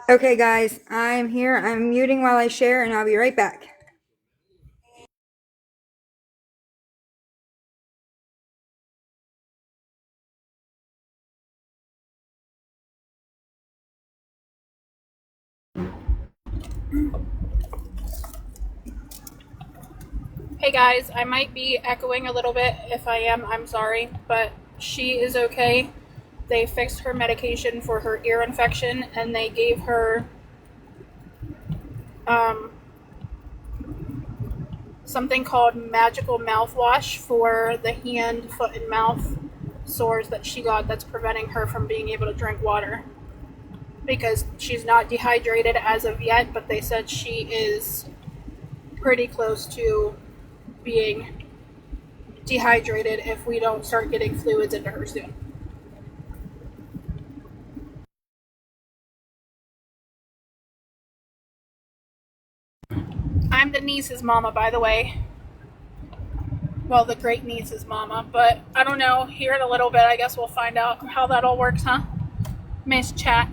Okay, guys, I'm here. I'm muting while I share, and I'll be right back. Hey guys, I might be echoing a little bit. If I am, I'm sorry, but she is okay. They fixed her medication for her ear infection and they gave her um, something called magical mouthwash for the hand, foot, and mouth sores that she got that's preventing her from being able to drink water because she's not dehydrated as of yet, but they said she is pretty close to being dehydrated if we don't start getting fluids into her soon. I'm the niece's mama, by the way. Well, the great niece's mama, but I don't know. Here in a little bit, I guess we'll find out how that all works, huh? Miss Chat.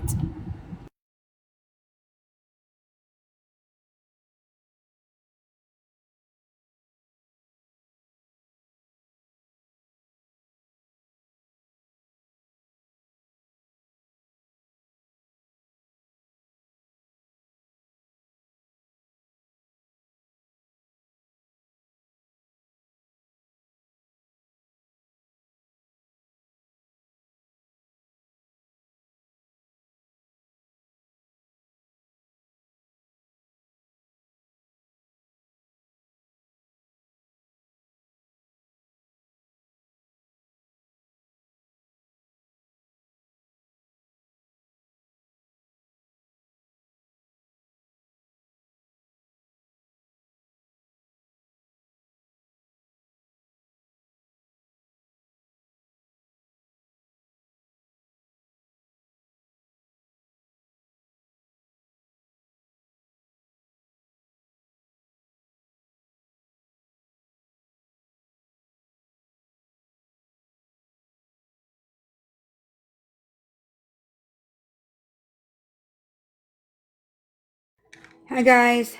Hi, guys.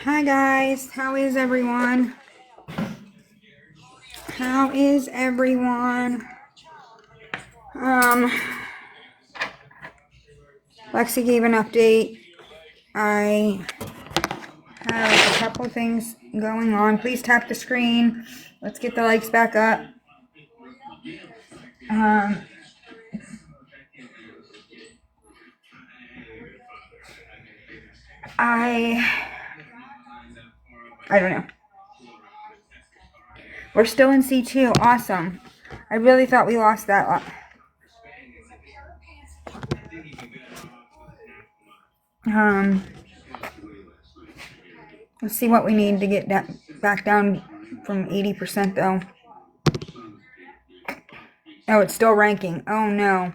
Hi, guys. How is everyone? How is everyone? Um, Lexi gave an update. I have a couple things going on. Please tap the screen. Let's get the likes back up. Um, I don't know. We're still in C2. Awesome. I really thought we lost that. Um, let's see what we need to get that back down from 80% though. Oh, it's still ranking. Oh no.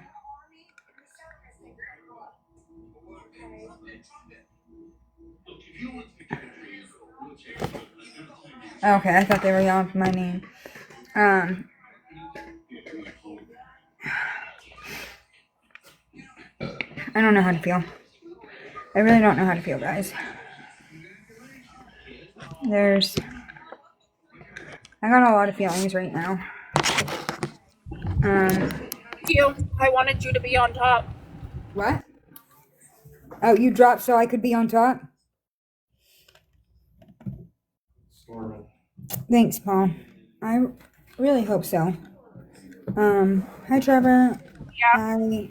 Okay, I thought they were yelling for my name. Um, I don't know how to feel. I really don't know how to feel, guys. I got a lot of feelings right now. Um, I wanted you to be on top. what? Oh, you dropped so I could be on top? Thanks, Paul. I really hope so. Hi, Trevor. Yeah. I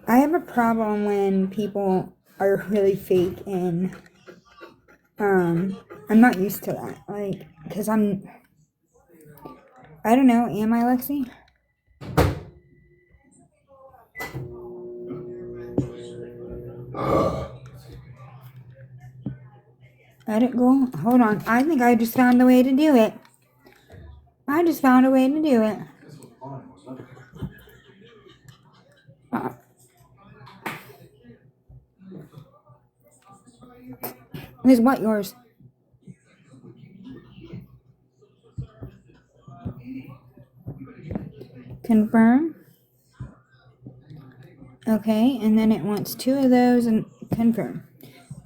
I have a problem when people are really fake, and I'm not used to that. Like, cause I don't know. Am I, Lexi? Edit goal. Hold on. I think I just found a way to do it. I just found a way to do it. Uh, is what yours? Confirm. Okay, and then it wants 2 of those and confirm.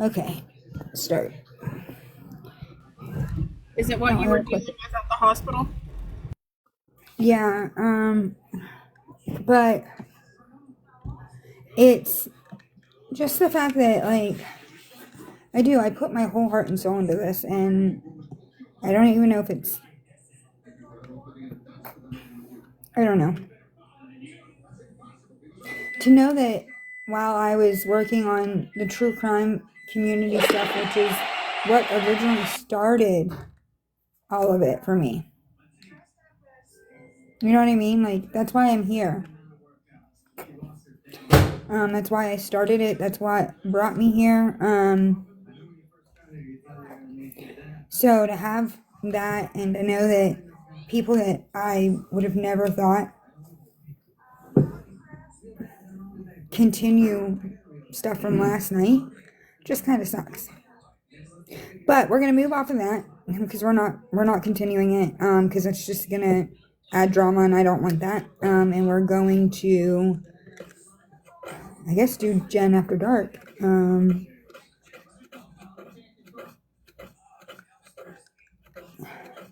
Okay, start. Is it what Oh, you I were will click dealing it. with at the hospital? Yeah, but it's just the fact that, like, I put my whole heart and soul into this, and I don't even know if it's, I don't know. To know that while I was working on the true crime community stuff, which is what originally started all of it for me. You know what I mean? Like, that's why I'm here. That's why I started it. That's what brought me here. So to have that and to know that people that I would have never thought continue stuff from last night just kind of sucks. But we're gonna move off of that because we're not continuing it because it's just gonna add drama and I don't want that. And we're going to, I guess, do Jen After Dark.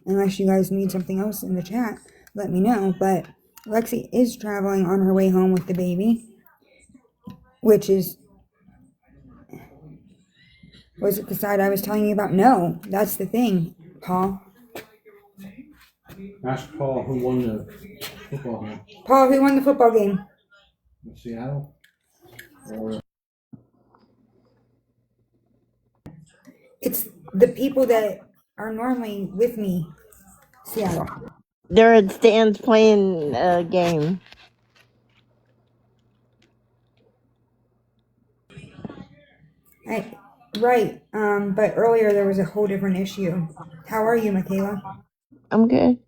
Unless you guys need something else in the chat, let me know. But Lexi is traveling on her way home with the baby, which is, was it the side I was telling you about? No, that's the thing, Paul. Ask Paul who won the football game Paul, who won the football game? in Seattle. Or It's the people that are normally with me, Seattle. They're at Stan's playing a game. Right. But earlier there was a whole different issue. How are you, Michaela? I'm good.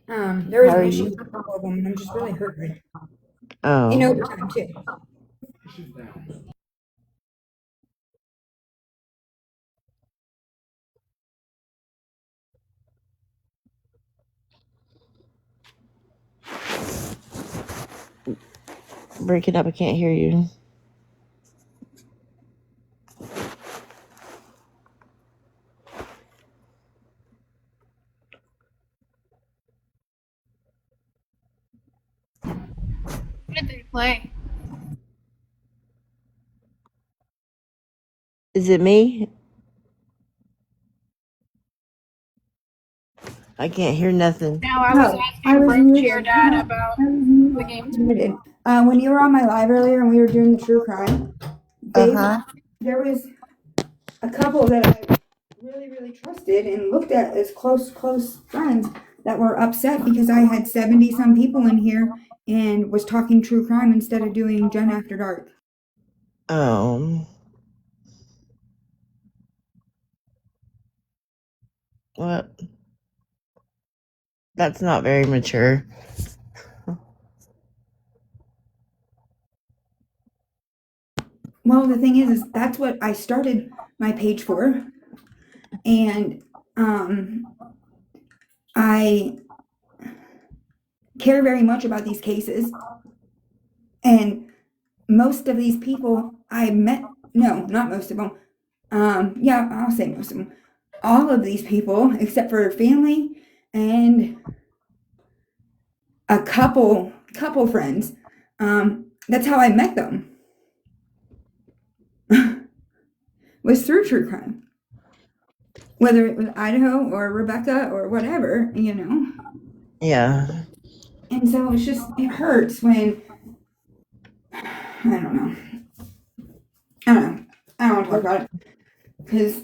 There was How an are issue you? with a couple of them, and I'm just really hurt right now. In Oh, overtime too. sit down. breaking up. I can't hear you. What did they play? Is it me? I can't hear nothing. No, I was No, I asking was Frenchie or muted. Dad about I was the game. muted. When you were on my live earlier and we were doing the true crime, Uh they huh. there was a couple that I really trusted and looked at as close friends that were upset because I had 70 some people in here and was talking true crime instead of doing Jen After Dark. Oh, well, that's not very mature. Well, the thing is that's what I started my page for, and I care very much about these cases, and most of these people I met, no, not most of them. Yeah, I'll say most of them. All of these people, except for family and a couple friends. That's how I met them. Was through true crime. Whether it was Idaho or Rebecca or whatever, you know. Yeah. And so it's just, it hurts when, I don't know. I don't know. I don't want to talk about it because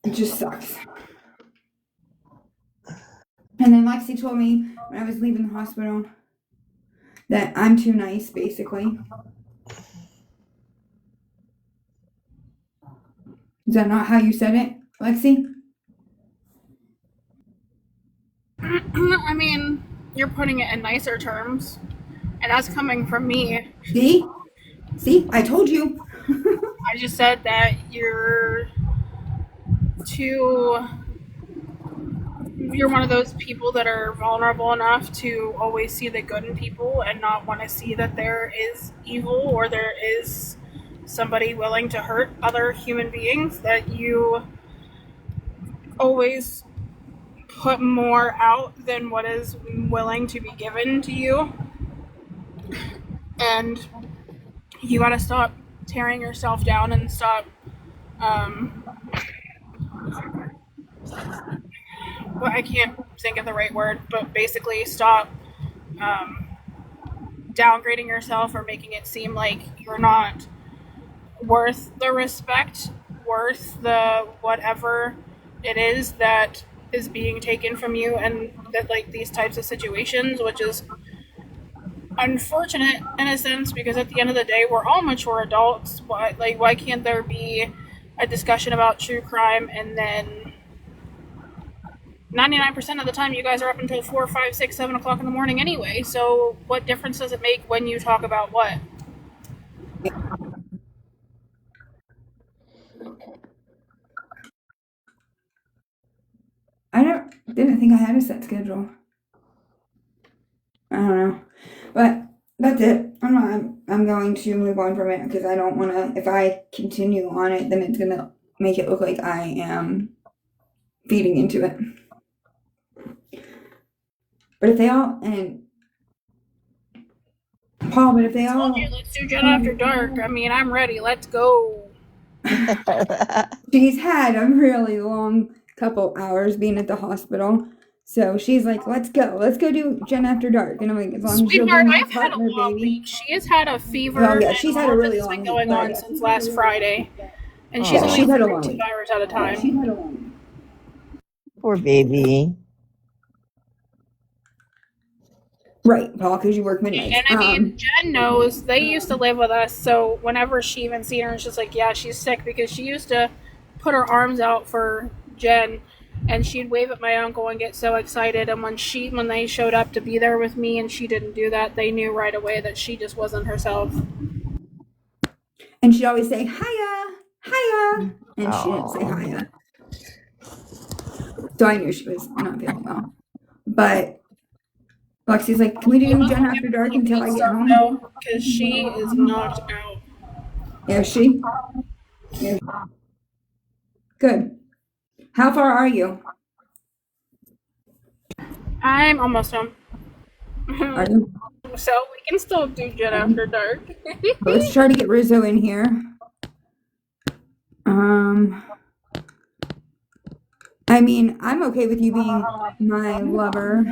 it just sucks. And then Lexi told me when I was leaving the hospital that I'm too nice, basically. Is that not how you said it, Lexi? I mean, you're putting it in nicer terms, and that's coming from me. See? See? I told you. I just said that you're too you're one of those people that are vulnerable enough to always see the good in people and not want to see that there is evil or there is somebody willing to hurt other human beings, that you always put more out than what is willing to be given to you. And you gotta stop tearing yourself down and stop well, I can't think of the right word, but basically stop downgrading yourself or making it seem like you're not worth the respect, worth the whatever it is that is being taken from you, and that like these types of situations, which is unfortunate in a sense, because at the end of the day we're all mature adults. Why can't there be a discussion about true crime, and then 99% of the time you guys are up until 4, 5, 6, 7 o'clock in the morning anyway, so what difference does it make when you talk about what? I didn't think I had a set schedule. I don't know, but that's it. I'm going to move on from it because I don't want to. If I continue on it, then it's gonna make it look like I am feeding into it. But if they all and Paul, but if they all, Let's do Jen After Dark. I mean, I'm ready. Let's go. she's had a really long couple hours being at the hospital. So she's like, let's go do Jen After Dark. And I'm like, as long as you'll Sweetheart, bring I've my had a partner, long baby. week. She has had a fever. Well, yeah, she's had a really that's long been week. going on since last Friday. And she's only She's had a for long 2 week. hours at a time. Poor baby. Right, Paul, because you work midnight. And I mean, Jen knows. They used to live with us, so whenever she even seen her, she's like, yeah, she's sick, because she used to put her arms out for Jen, and she'd wave at my uncle and get so excited. And when they showed up to be there with me and she didn't do that, they knew right away that she just wasn't herself. And she'd always say, hiya, hiya. And she didn't say Aw. hiya. So I knew she was not feeling well. But Lexi's like, can we do Jen After Dark until I get home? No, because she is knocked out. Is she? Yeah. Good. How far are you? I'm almost home. Are you? So we can still do Jen After Dark. Let's try to get Rizzo in here. I mean, I'm okay with you being my lover.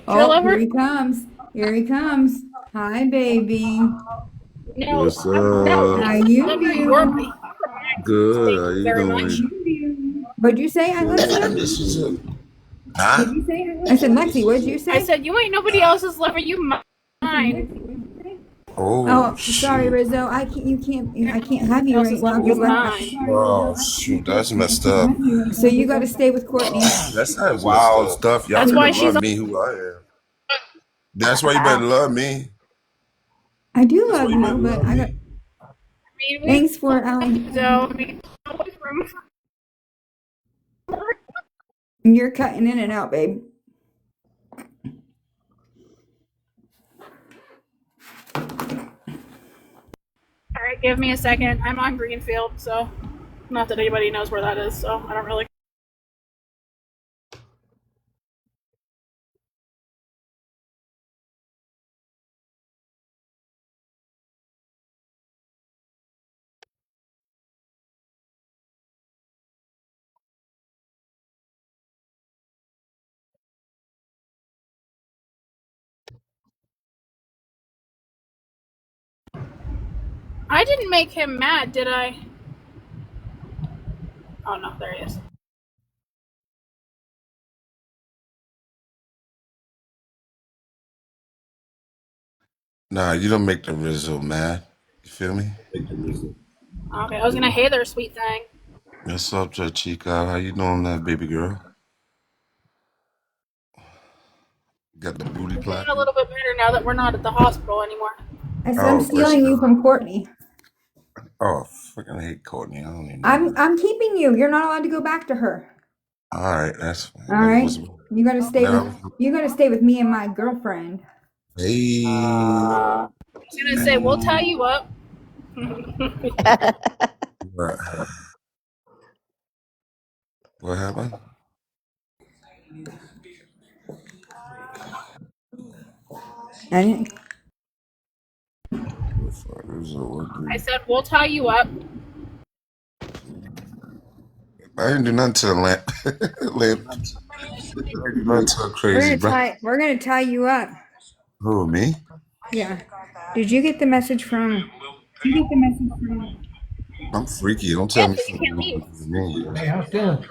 Oh, lover? here he comes. Here he comes. Hi, baby. No, What's no, How up? you lover, you're doing? my Good. How Thank you you very much. doing? What'd you say, I Alexia? miss you too. Huh? I said, Lexi, what'd you I say? said, you ain't nobody else's lover, you mine. Oh Oh, sorry, shoot. Rizzo. I can't have you right now because Mine. Oh shoot. That's messed up. so you got to stay with Courtney. That's that wild stuff. Y'all That's better why she's love me who I am. That's why you better love me. I do love you, but I got. we Thanks for so You're cutting in and out, babe. Alright, give me a second. I'm on Greenfield, so not that anybody knows where that is, so I don't really. I didn't make him mad, did I? Oh no, there he is. Nah, you don't make the Rizzo mad. You feel me? Okay, I was gonna, hey there, sweet thing. What's up, Chica? How you doing, that baby girl? Got the booty I'm feeling a clapping. little bit better now that we're not at the hospital anymore. I said I'm Oh, bless stealing you you. from Courtney. Oh, freaking hate Courtney. I don't even know her. I'm keeping you. You're not allowed to go back to her. All right, that's All fine. Never right. was. You gotta stay with Never. me and my girlfriend. Hey. I was gonna say we'll tie you up. What what happened? I didn't, The fuck is it? What I the- said we'll tie you up. I didn't do nothing to the lamp. lamp. I didn't do nothing to her crazy, bro. we're gonna tie you up. Who, me? Yeah. Did you get the message from? I'm freaky. Don't Yeah, tell me so you something can't you leave. do to me. Hey, how's Dylan?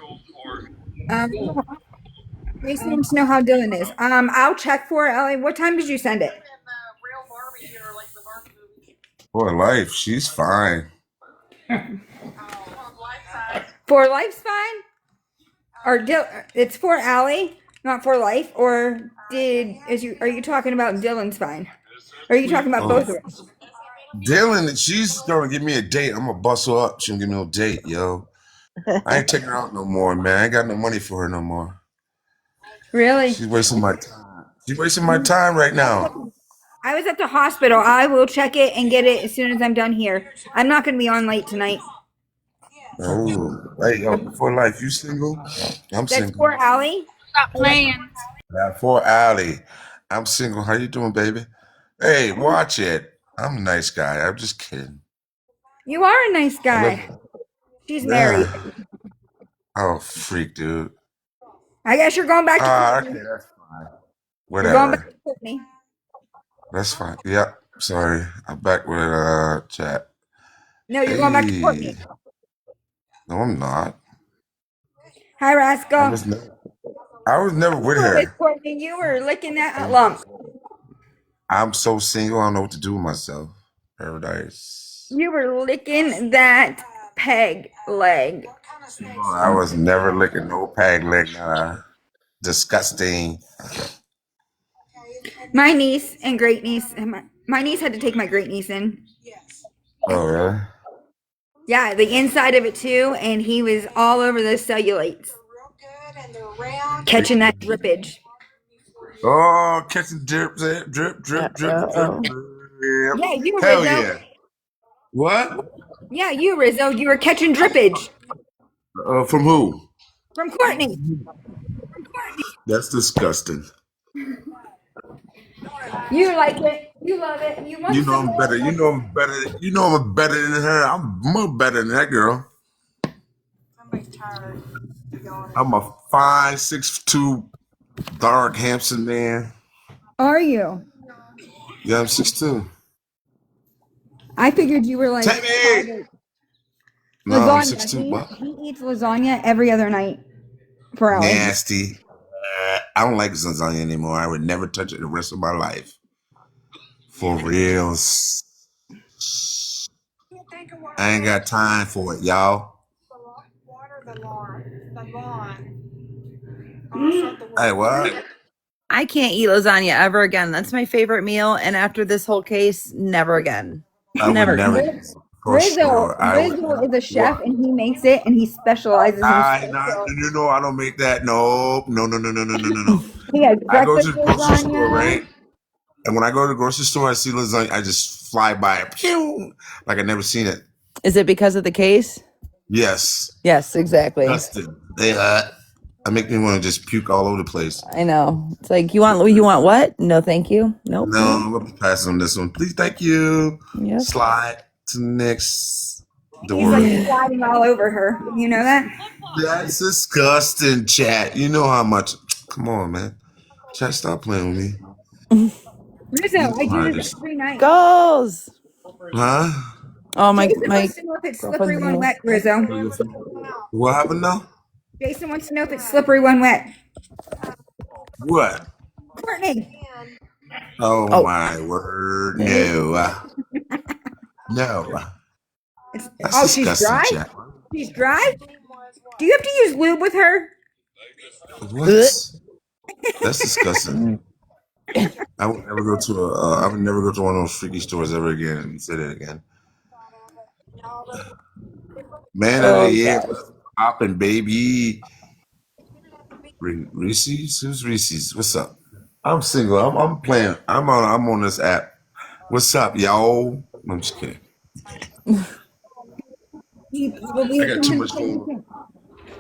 Um, Jason wants to know how Dylan is. I'll check for it, Ellie. What time did you send it? Boy, life. She's fine. For life's fine, or it's for Allie, not for life. Or are you talking about Dylan's fine? Or are you talking about Oh, both of us? Dylan, she's gonna give me a date. I'm gonna bust her up. She gonna give me no date, yo. I ain't taking her out no more, man. I ain't got no money for her no more. Really? She's wasting my time. She's wasting my time right now. I was at the hospital. I will check it and get it as soon as I'm done here. I'm not going to be on late tonight. Oh, hey, yo, for life, you single? I'm That's single. for Allie. Stop playing. Yeah, for Allie. I'm single. How you doing, baby? Hey, watch it. I'm a nice guy. I'm just kidding. You are a nice I live. guy. She's married. Yeah. Oh, freak, dude. I guess you're going back to Ah, okay, Courtney. that's fine. You're going back Whatever. to Courtney. That's fine. Yep. Sorry. I'm back with chat. No, you're going back to Hey. Courtney. No, I'm not. Hi, I Rascal. was never I was never You with were with her. Courtney. You were licking that lump. I'm so single, I don't know what to do with myself. Paradise. You were licking that peg leg. No, I was never licking no peg leg. Disgusting. My niece and great niece, and my niece had to take my great niece in. Oh, really? Yeah, the inside of it too, and he was all over the cellulates, catching that drippage. Oh, catching drip, drip, drip, drip, drip, drip, Uh-oh. drip. Yeah, you Hell Rizzo. yeah. What? Yeah, you Rizzo. You were catching drippage From who? from Courtney. That's disgusting. You like it. You love it. You want You know some I'm better. You more? know I'm better. You know I'm better than her. I'm more better than that girl. I'm a 5'2" dark, handsome man. Are you? Yeah, I'm 6'2". I figured you were like Tammy! No, I'm lasagna. 6'2". What? He eats lasagna every other night for Ellie. Nasty. I don't like lasagna anymore. I would never touch it the rest of my life. For reals. I ain't got time for it, y'all. Hey, what? I can't eat lasagna ever again. That's my favorite meal. And after this whole case, never again. I would Never never again. eat it for sure. I would. Rizzo is a chef What? and he makes it and he specializes in I stuff. not. So You know I don't make that. No, no, no, no, no, no, no, no, no. he has I go to breakfast the grocery store, lasagna. right? And when I go to the grocery store, I see lasagna. I just fly by it, pew, like I never seen it. Is it because of the case? Yes, Yes, exactly. Dustin. They I make me want to just puke all over the place. I know. It's like you want what? No, thank you. Nope, No, nope. I'm gonna pass on this one. Please, thank you. Yep. Slide to the next He's like door. sliding all over her. You know that? That's disgusting, chat. You know how much. Come on, man. Chat, stop playing with me. Rizzo, You I know do how this this. every night. Goals. Huh? Oh Jason my wants to know if it's slippery girlfriend's in when here. wet, Rizzo. What happened now? Jason wants to know if it's slippery when wet. What? Courtney. Oh Oh. my word. No. No. It's, That's oh, she's disgusting, dry? chat. She's dry? Do you have to use lube with her? What? That's disgusting. I would never go to I would never go to one of those freaky stores ever again and say that again. Man of the Oh year, god. what's poppin', baby? Reese's? Who's Reese's? What's up? I'm single. I'm playing. I'm on this app. What's up, y'all? I'm just kidding. He probably I has got too something to much say. going on.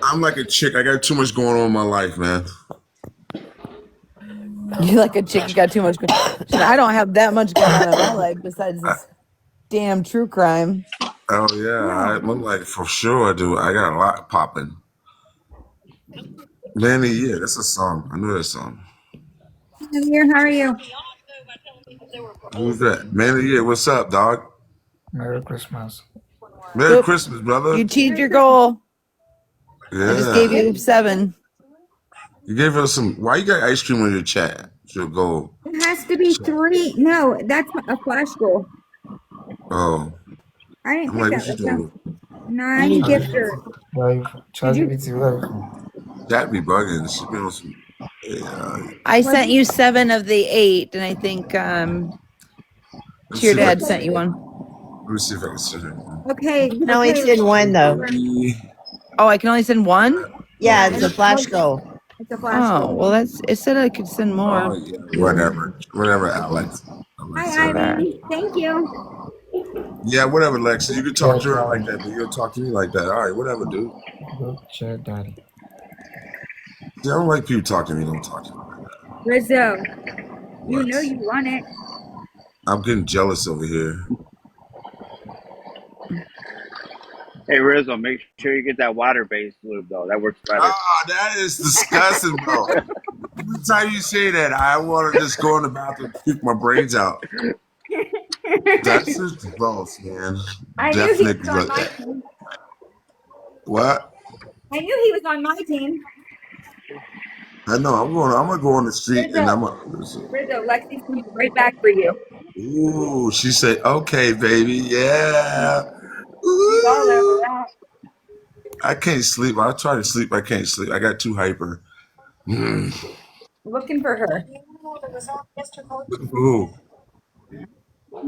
I'm like a chick. I got too much going on in my life, man. You like a chick, you got too much shit. I don't have that much going on in my life besides I, this damn true crime. oh yeah, Yeah. I'm like for sure I do. I got a lot popping. Man of the year. That's a song. I know that song. Here, how are you? Who's that? Man of the year. What's up, dog? Merry Christmas. Merry Oop, Christmas, you brother. achieved Merry your Christmas. goal. I just gave Yeah. you 7. You gave us some. Why you got ice cream on your chat? Your goal. It has to be 3. No, that's a flash goal. Oh, I didn't I'm pick like, that what you right now. doing? 9 gifter. Did you? ChatGPT, where are you from? Chat be bugging. She been on some. Yeah. I Was sent it? you 7 of the 8, and I think Let's Cheer see if I Dad can sent send you her. one. Let me see if I can send her. Okay, No, he okay. did one though. Baby. Oh, I can only send one? Yeah, Yeah, it's a flash goal. it's a flash Oh, goal. well it said I could send more. Oh yeah, whatever, whatever, Alex. Hi, Alexa. There. Ivy. Thank you. Yeah, whatever, Alexa. You Good can talk chat, to her like daddy. that, but you don't talk to me like that. All right, whatever, dude. Good chat, daddy. See, I don't like people talking to me. Don't talk to me like that. Rizzo, you What? know you want it. I'm getting jealous over here. Hey Rizzo, make sure you get that water-based lube though. That works better. Ah, that is disgusting, bro. Every time you say that, I want to just go in the bathroom and puke my brains out. That's just gross, man. I knew he was Definitely. on my team. What? I knew he was on my team. I know. I'm going. I'm gonna go on the street and I'm Rizzo, gonna. Rizzo, Lexi's coming right back for you. Ooh, she said, "Okay, baby, yeah." She's all over Ooh. that. I can't sleep. I try to sleep. I can't sleep. I got too hyper. Mm. Looking for her. Ooh,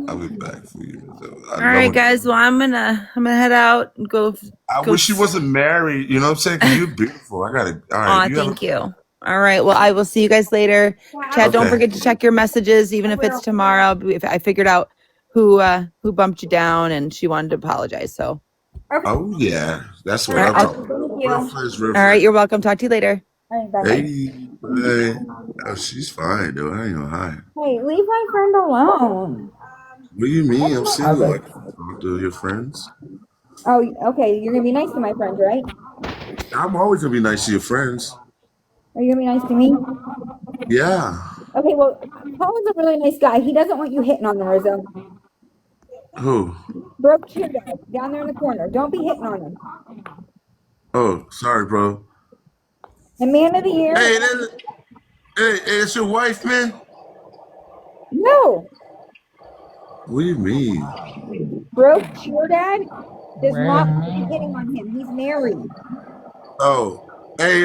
I'll be back for you. I All love right, when you guys. do Well, I'm gonna head out and go that. I go. wish she wasn't married. You know what I'm saying? Because you're beautiful. I gotta. All right, Aw, you have a. thank you. All right. Well, I will see you guys later. Yeah, I Chad, will. don't Okay. forget to check your messages, even I if it's will. tomorrow. If I figured out who bumped you down, and she wanted to apologize. So, Okay. Oh yeah, that's All what all right. I'm right. I'll, talking about. Thank Real you. friends, real all right. friends. You're welcome. Talk to you later. All right. Bye bye. Hey, bye. Oh, she's fine, though. I ain't know hi. Hey, leave my friend alone. What do you mean? I'm single. Okay. I can talk to your friends. Oh, okay. You're gonna be nice to my friends, right? I'm always gonna be nice to your friends. Are you gonna be nice to me? Yeah. Okay. Well, Paul is a really nice guy. He doesn't want you hitting on him, Rizzo. Who? Broke cheer guy down there in the corner. Don't be hitting on him. Oh, sorry, bro. And man of the year? Hey, hey, it's your wife, man. No. What do you mean? Broke cheer dad does not want you hitting When on him. He's married. Oh, hey,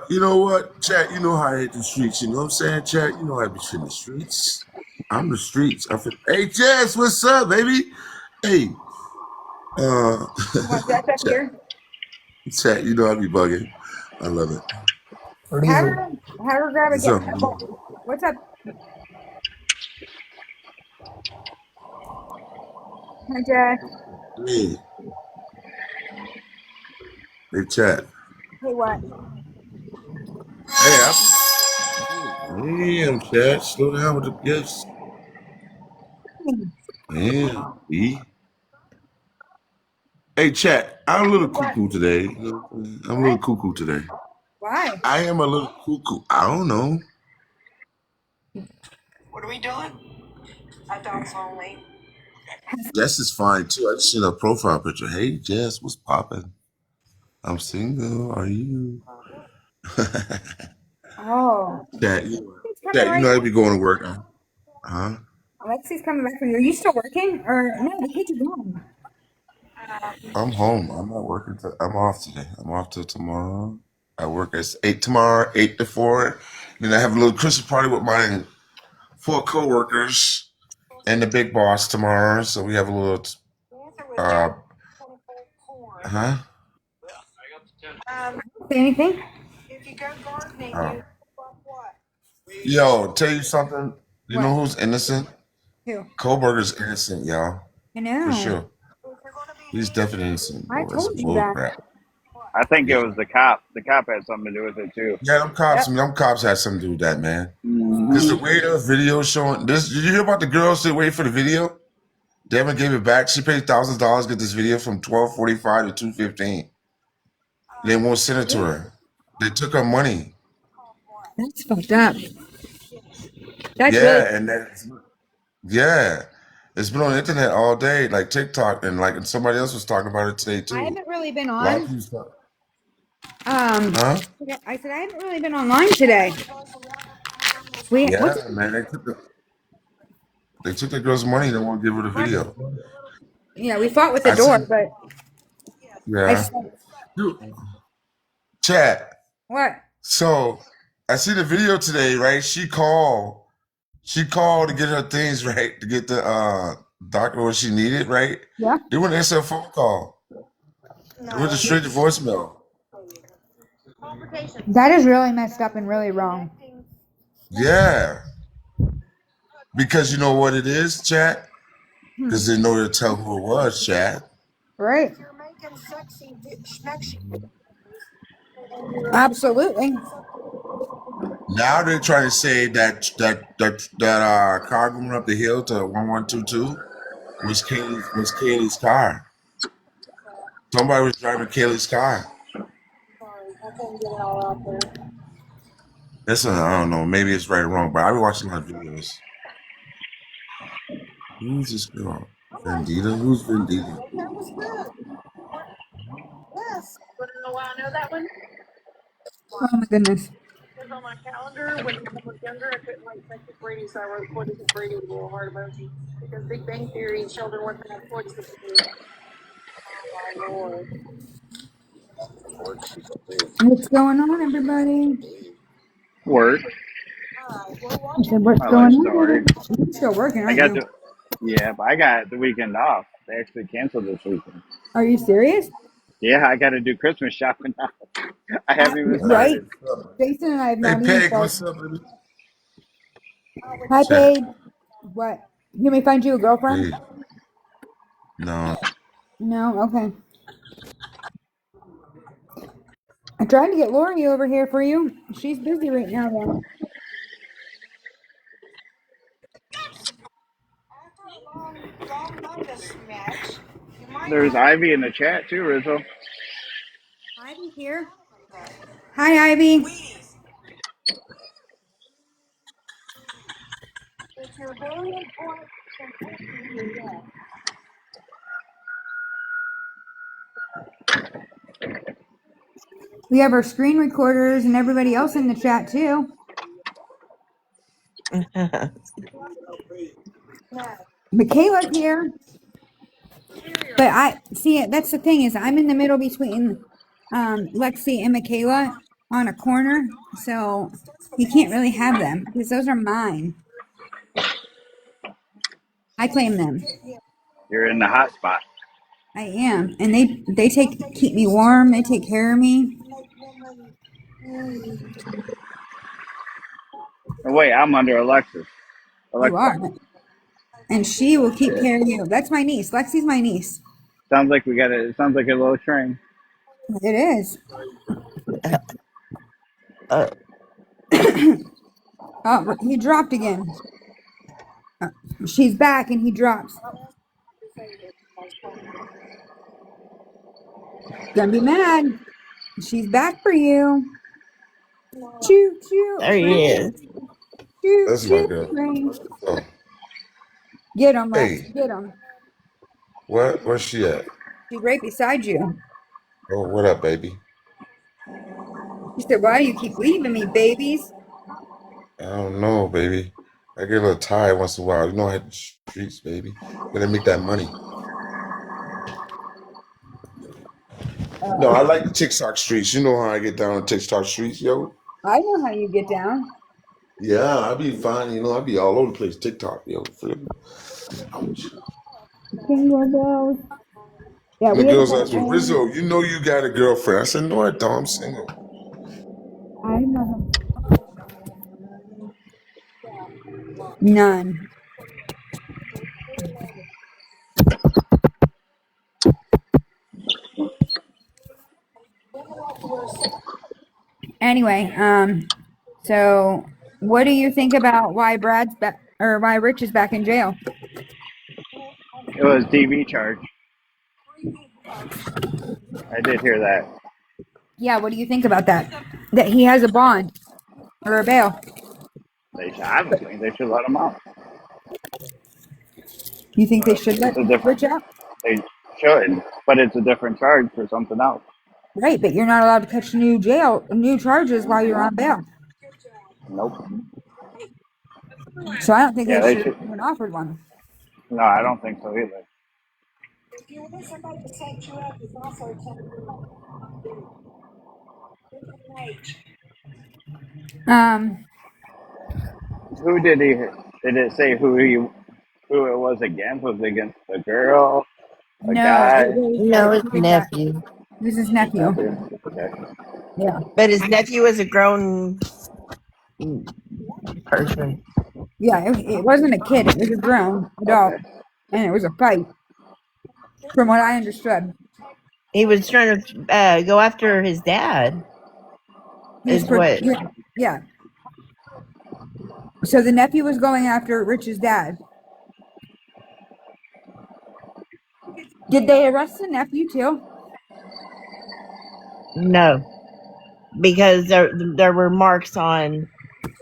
you know what, chat? You know how I hit the streets. You know what I'm saying, chat? You know I be in the streets. I'm the streets. Hey, Jess, what's up, baby? Hey, uh, You want Jess up chat, here? chat. You know I be bugging. I love it. Have Rizzo, her, have her grab a What's gift. up? What's up? Hi, Jess. Hey, hey, chat. Hey, what? Hey, damn, chat. Slow down with the gifts. Damn, B. Hey, chat. I'm a little What? cuckoo today. You know what I'm saying? I'm a little What? cuckoo today. Why? I am a little cuckoo. I don't know. Jess is fine too. I just seen her profile picture. Hey, Jess, what's poppin'? I'm single. Are you? Oh. Chat, He's coming chat. You right know I back. be going to work. Huh? Alexi's coming back for you. Are you still working? Or no, the kids are gone. I'm home. I'm not working. I'm off today. I'm off till tomorrow. I work at 8 tomorrow, 8 to 4. Then I have a little Christmas party with my 4 coworkers and the big boss tomorrow. So we have a little Huh? Say anything? Oh. Yo, tell you something. You What? know who's innocent? Who? Kohlberger's innocent, y'all. I For know. sure. He's definitely innocent, I boy. It's told you bull that. crap. I think it Yeah. was the cop. The cop had something to do with it too. Yeah, Yep. them cops had something to do with that, man. Because the Hmm. way the video showing this, did you hear about the girl still waiting for the video? They haven't gave it back. She paid $1,000 to get this video from 12:45 to 2:15. They won't send it to her. They took her money. That's fucked up. That's really. Yeah, and then yeah, it's been on the internet all day, like TikTok, and like and somebody else was talking about it today I too. haven't really been A lot of on. people, Um, huh? I said I haven't really been online today. We Yeah, what's man, they took the girl's money. They won't give her the what? video. Yeah, we fought with the I door, see. but I Yeah, said dude, chat. what? So I see the video today, right? She called to get her things right, to get the doctor what she needed, right? Yeah. They wouldn't answer a phone call. It went straight to voicemail. That is really messed up and really wrong. Yeah. Because you know what it is, chat? Hmm. Because they know to tell who it was, chat. Right. Absolutely. Now they're trying to say that car going up the hill to 1122 was Kaylee's car. Somebody was driving Kaylee's car. That's I don't know. Maybe it's right or wrong, but I've been watching a lot of videos. Who's this girl? Vendita? Who's Vendita? Oh my goodness. What's going on, everybody? Work. I said, what's My going life on, story. everybody? You're still working, I aren't got you? the Yeah, but I got the weekend off. They actually canceled this weekend. Are you serious? Yeah, I got to do Christmas shopping now. I haven't even Right? started. Jason and I have Hey, not even Peg, started. what's up, baby? Hi, Chat. Paige. What? You want me to find you a girlfriend? Hey, no. No? Okay. I tried to get Lori over here for you. She's busy right now, though. There's Ivy in the chat too, Rizzo. Ivy's here. Hi, Ivy. We have our screen recorders and everybody else in the chat, too. Michaela's here. But I see that's the thing is I'm in the middle between Lexi and Michaela on a corner, so you can't really have them because those are mine. I claim them. You're in the hot spot. I am, and they keep me warm. They take care of me. Oh, wait, I'm under Alexis. You Alexa. are, and she will keep Yeah. care of you. That's my niece. Lexi's my niece. Sounds like we got it. It sounds like a little train. It is. uh, Oh, he dropped again. She's back, and he drops. Gonna be mad. She's back for you. Choo choo there he train. is. Choo That's my choo girl. train. Oh, Get him, Lex. hey, Get him. where's she at? She's right beside you. Oh, what up, baby? She said, "Why do you keep leaving me, babies?" I don't know, baby. I get a little tired once in a while. You know, I hit the streets, baby. Gotta make that money. No, I like the TikTok streets. You know how I get down on TikTok streets, yo. I know how you get down. Yeah, I be fine. You know, I be all over the place. TikTok, yo. Flip. Ouch. Jingle bells. Yeah, And the we haven't girl's got like, well, Rizzo, you know you got a girlfriend. I said, no, I don't. I'm single. I'm not. None. Anyway, so what do you think about why Brad's back or why Rich is back in jail? It was DV charge. I did hear that. Yeah, what do you think about that? That he has a bond or a bail? They should, I don't think they should let him out. You think they But should let it's a different. Rich out? They should, but it's a different charge for something else. Right, but you're not allowed to catch new charges while you're on bail. Nope. So I don't think Yeah, they they should should. have even offered one. No, I don't think so either. Um, Who did he? Did it say who it was against? Was it against a girl, a no, it guy? was No, his his dad. nephew. It was his nephew. Okay. Yeah, But his nephew is a grown person. yeah. It wasn't a kid. It was a grown adult, Okay. and it was a fight, from what I understood. He was trying to go after his dad, is what. Yeah, yeah. So the nephew was going after Rich's dad. Did they arrest the nephew too? No, because there were marks on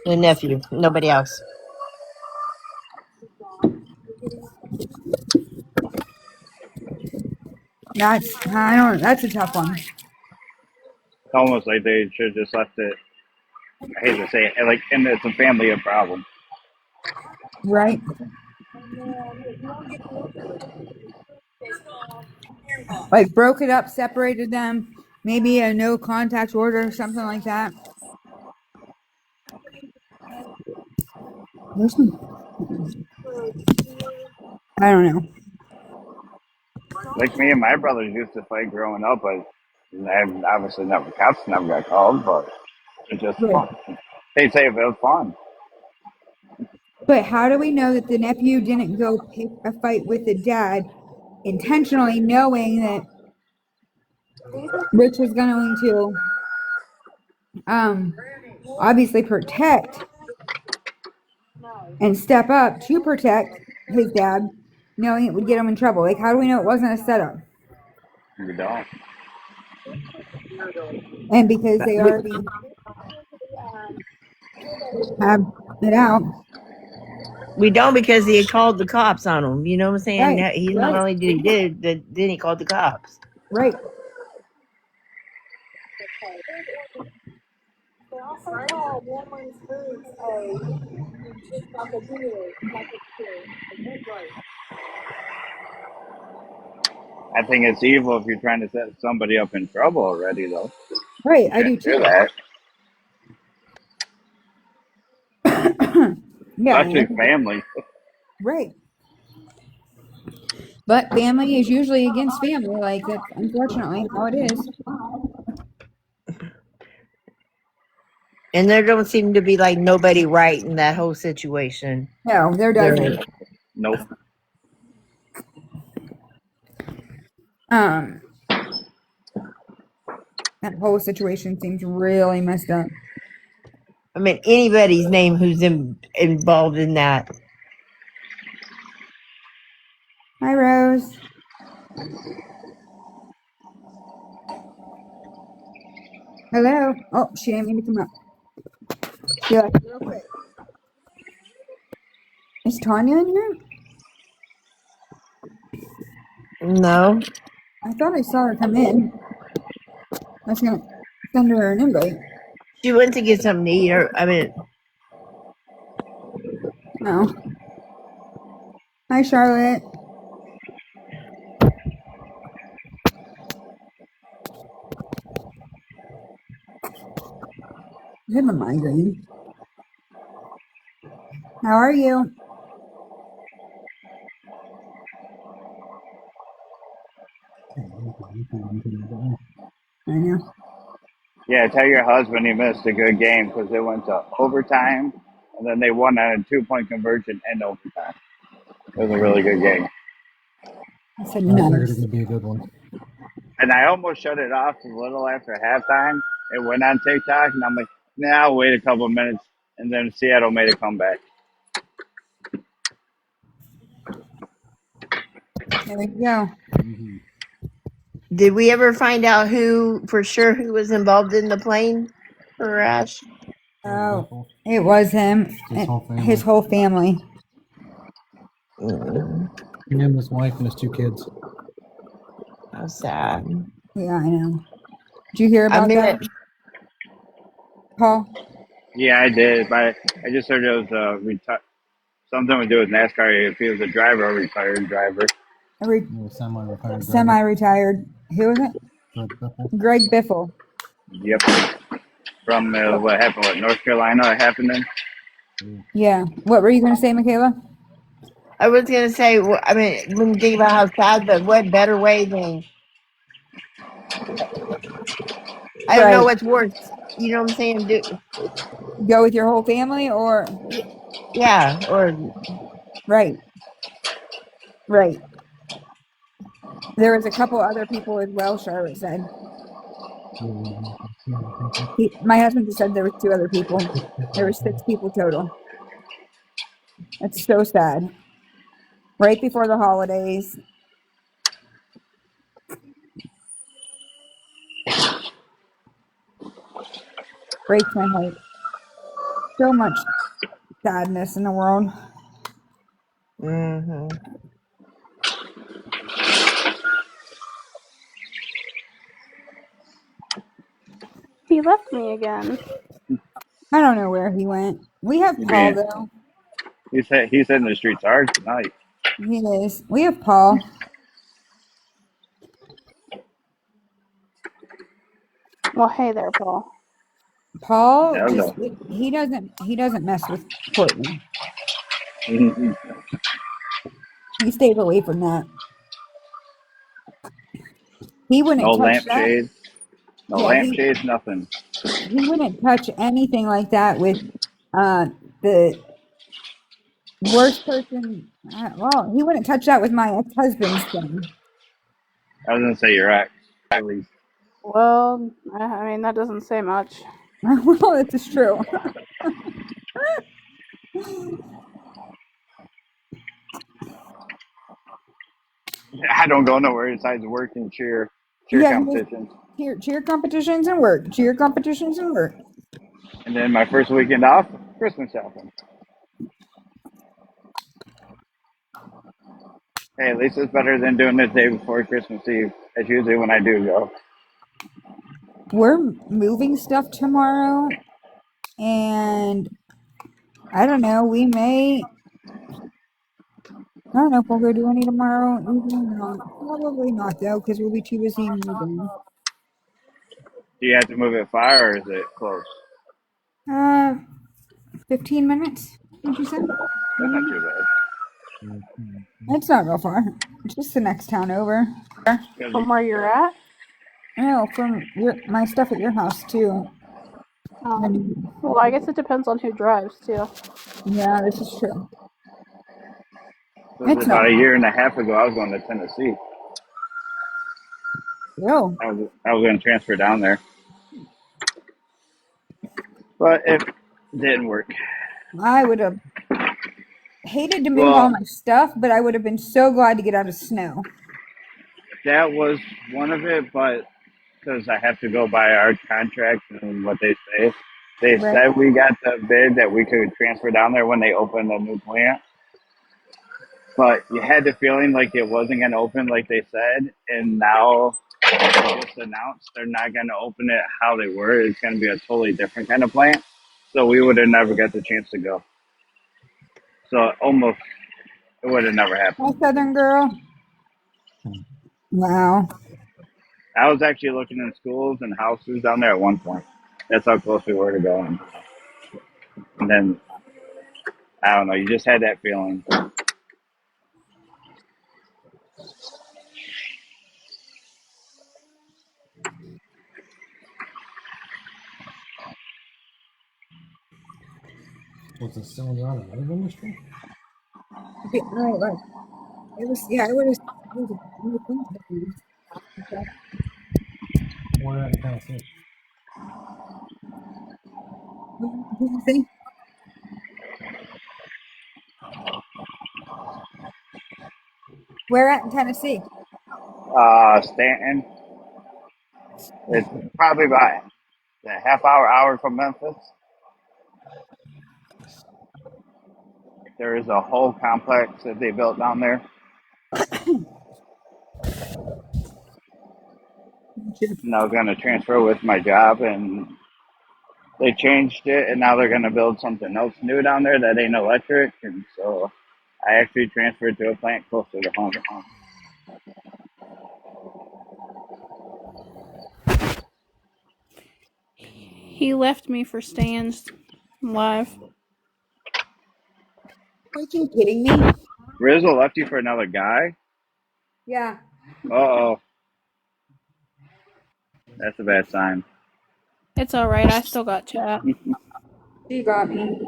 the nephew. Nobody else. I don't. That's a tough one. It's almost like they should have just left it. I hate to say it, like, and it's a family problem. Right. Like broke it up, separated them, maybe a no contact order or something like that. There's some, I don't know. Like me and my brothers used to fight growing up, but I obviously never cops never got called, but it's just Right. fun. They say if it was fun. But how do we know that the nephew didn't go pick a fight with the dad intentionally, knowing that Rich was going to um obviously protect and step up to protect his dad, knowing it would get him in trouble? Like, how do we know it wasn't a setup? You don't. And because they We, already have it out. we don't because he had called the cops on him. You know what I'm saying? Right, That he not right, only did he did, but then he called the cops. right. I think it's evil if you're trying to set somebody up in trouble already, though. Right, You I do shouldn't do too. that, Yeah, especially family. right. But family is usually against family. Like, that's unfortunately how it is. And there don't seem to be like nobody right in that whole situation. No, there There, doesn't. Nope. Um, that whole situation seems really messed up. I mean, anybody's name who's involved in that. Hi, Rose. Hello. Oh, she didn't mean to come up. She left real quick. Is Tanya in here? No, I thought I saw her come in. I was gonna send her an invite. she went to get something to eat. Or I mean, No. Hi, Charlotte. I have a migraine. How are you? I know. Yeah, tell your husband he missed a good game because they went to overtime and then they won on a 2-point conversion and overtime. It was a really good game. I said I figured it nice. would be a good one. And I almost shut it off a little after halftime. It went on TikTok, and I'm like, nah, I'll wait a couple of minutes. And then Seattle made a comeback. There we go. Did we ever find out who for sure who was involved in the plane crash? Oh, it was him His whole and his family. whole family. Mm, Him, his wife, and his 2 kids. how sad. Yeah, I know. Did you hear I about that, mean, Paul? Yeah, I did, but I just heard it was something to do with NASCAR. If he was a driver, a retired driver. A re- Semi-retired driver. semi-retired. Who was it? Greg Biffle. Greg Biffle. Yep. From what happened, North Carolina it happened in? Yeah. What were you going to say, Michaela? I was gonna say, I mean, when you think about how sad, but what better way than I don't know Right. what's worse. You know what I'm saying? Go with your whole family or Yeah, or right. Right. There was a couple other people as well, Charlotte said. My husband just said there was 2 other people. There were 6 people total. It's so sad. Right before the holidays. Breaks my heart. So much sadness in the world. hmm He left me again. I don't know where he went. We have You Paul being, though. he said in the streets hard tonight. He is. We have Paul. Well, hey there, Paul. Paul just Hello. he doesn't mess with Courtney. No He stays away from that. He wouldn't touch that. lampshades. No Yeah, lampshades, nothing. he wouldn't touch anything like that with the worst person. Well, he wouldn't touch that with my ex-husband's son. I was going to say your ex, at least. Well, I mean, that doesn't say much. Well, this is true. I don't go nowhere besides work and cheer Yeah, he was competitions. cheer competitions and work. Cheer competitions and work. And then my first weekend off, Christmas shopping. Hey, at least it's better than doing it the day before Christmas Eve. That's usually when I do go. We're moving stuff tomorrow, and I don't know. We may. I don't know if we'll go do any tomorrow. Evening, not. Probably not though, because we'll be too busy moving. Do you have to move it far or is it close? Uh, 15 minutes. Did you say? That's not 20 too bad. It's not real far. It's just the next town over. From where you're at? No, from my stuff at your house too. And Well, I guess it depends on who drives, too. yeah, this is true. Because It's not about a far. year and a half ago, I was going to Tennessee. No, I was going to transfer down there, but it didn't work. I would have hated to move all Well, my stuff, but I would have been so glad to get out of snow. that was one of it, but because I have to go by our contract and what they say, they Right? said we got the bid that we could transfer down there when they opened the new plant. But you had the feeling like it wasn't going to open like they said, and now they just announced they're not going to open it how they were. It's going to be a totally different kind of plant. So we would have never got the chance to go. So almost it would have never My happened. southern girl. Wow. I was actually looking in schools and houses down there at one point. That's how close we were to going. And then I don't know. You just had that feeling. Was it still in the automotive industry? Oh, right. It was, yeah, it was. Where at in Tennessee? Where at in Tennessee? Stanton. It's probably about a hour from Memphis. There is a whole complex that they built down there. And I was going to transfer with my job, and they changed it, and now they're going to build something else new down there that ain't electric. And so I actually transferred to a plant closer to home. He left me for Stan's live. Are you kidding me? Rizzo left you for another guy? Yeah. Uh-oh. That's a bad sign. It's all right. I still got chat. She got me.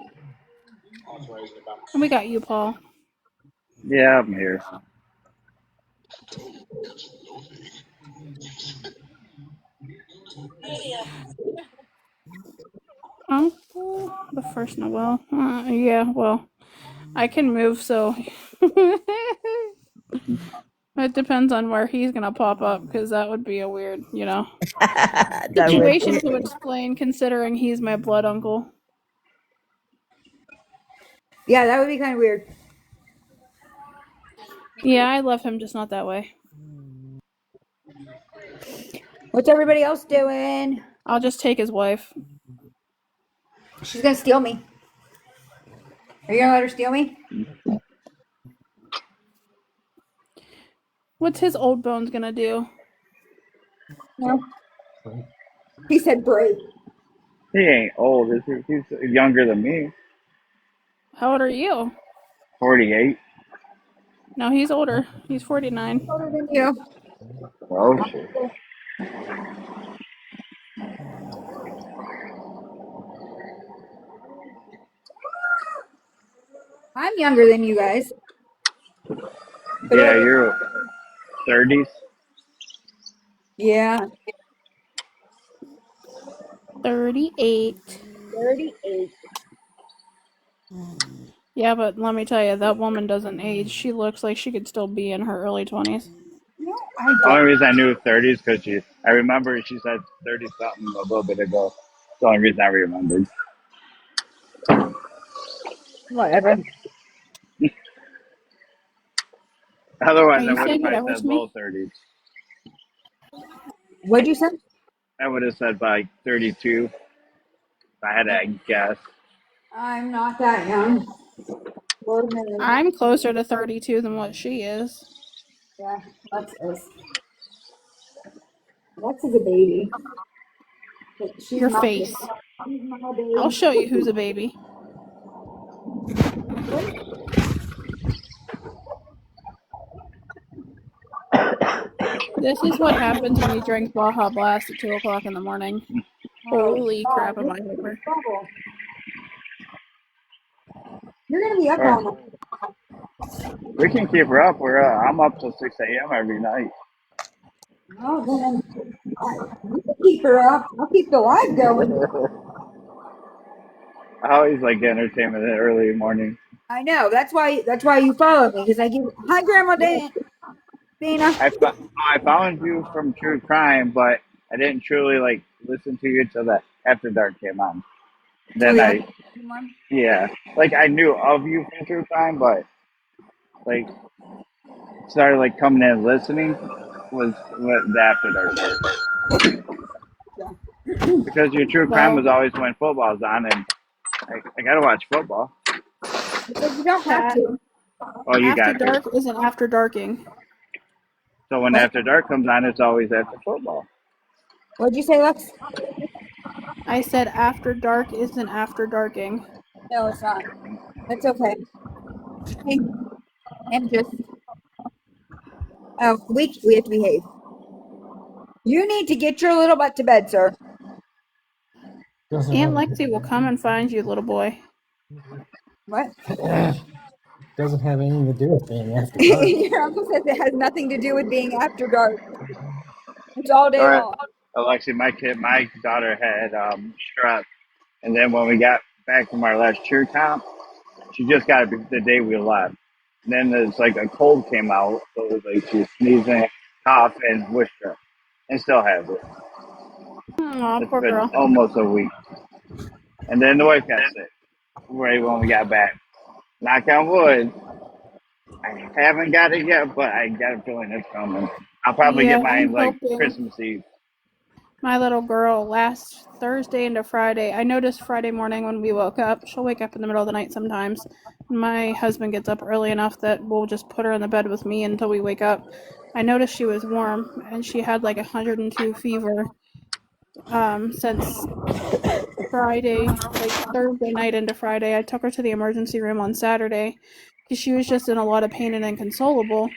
And we got you, Paul. Yeah, I'm here. Uncle, the first Noel. Yeah, well, I can move, so it depends on where he's gonna pop up, because that would be a weird, That would situation be. to explain, considering he's my blood uncle. Yeah, that would be kind of weird. Yeah, I love him, just not that way. What's everybody else doing? I'll just take his wife. She's gonna steal me. Are you gonna let her steal me? What's his old bones gonna do? No. He said break. He ain't old, is he? He's younger than me. How old are you? 48. No, he's older. He's 49. Older than you. Oh, shit. I'm younger than you guys. But Yeah, older. you're 30s. Yeah. 38. 38. Yeah, but let me tell you, that woman doesn't age. She looks like she could still be in her early 20s. No, I The only don't. reason I knew 30s because I remember she said 30 something a little bit ago. That's the only reason I remembered. Whatever. Are Otherwise, I you would have saying probably whatever said to low me? 30s. What'd you say? I would have said by 32 if I had to guess. I'm not that young. Lord knows. I'm closer to 32 than what she is. Yeah, Lex is. Lex is a baby. But she's Your my baby. face. She's my I'll baby. show you who's a baby. This is what happens when you drink Baja Blast at 2 o'clock in the morning. Oh, Holy God, crap, am you're I hyper. in trouble. You're gonna be up Or all night. we can keep her up. I'm up till 6 a.m. every night. Oh, then you can keep her up. I'll keep the live going. I always like entertainment in the early morning. I know. That's why you follow me, because I give. Hi, Grandma Dana. I found you from True Crime, but I didn't truly like listen to you till the After Dark came on. Oh Then yeah. yeah, like I knew of you from True Crime, but like started like coming in and listening was what the After Dark was. Because your True Crime was Well, always when football's on, and I gotta watch football. Because you don't have chat. to. Oh, you After got to. dark isn't after darking. So when What? After Dark comes on, it's always after football. What'd you say, Lex? I said after dark isn't after darking. No, it's not. That's okay. Hey, and just we have to behave. You need to get your little butt to bed, sir. Doesn't Aunt have Lexi will come and find you, little boy. What? Doesn't have anything to do with being after dark. Your uncle says it has nothing to do with being after dark. It's all All day right, long. Alexi, my daughter had strep, and then when we got back from our last cheer camp, she just got it the day we left. And then there's like a cold came out, so it was like she was sneezing, coughing, with strep, and still has it. Aw, It's poor been girl. almost a week. And then the wife got sick right when we got back. Knock on wood, I haven't got it yet, but I got a feeling it's coming. I'll probably Yeah, get mine I'm like hoping. Christmas Eve. My little girl, last Thursday into Friday, I noticed Friday morning when we woke up, she'll wake up in the middle of the night sometimes. My husband gets up early enough that we'll just put her in the bed with me until we wake up. I noticed she was warm and she had like 102 fever since Friday, like Thursday night into Friday. I took her to the emergency room on Saturday because she was just in a lot of pain and inconsolable.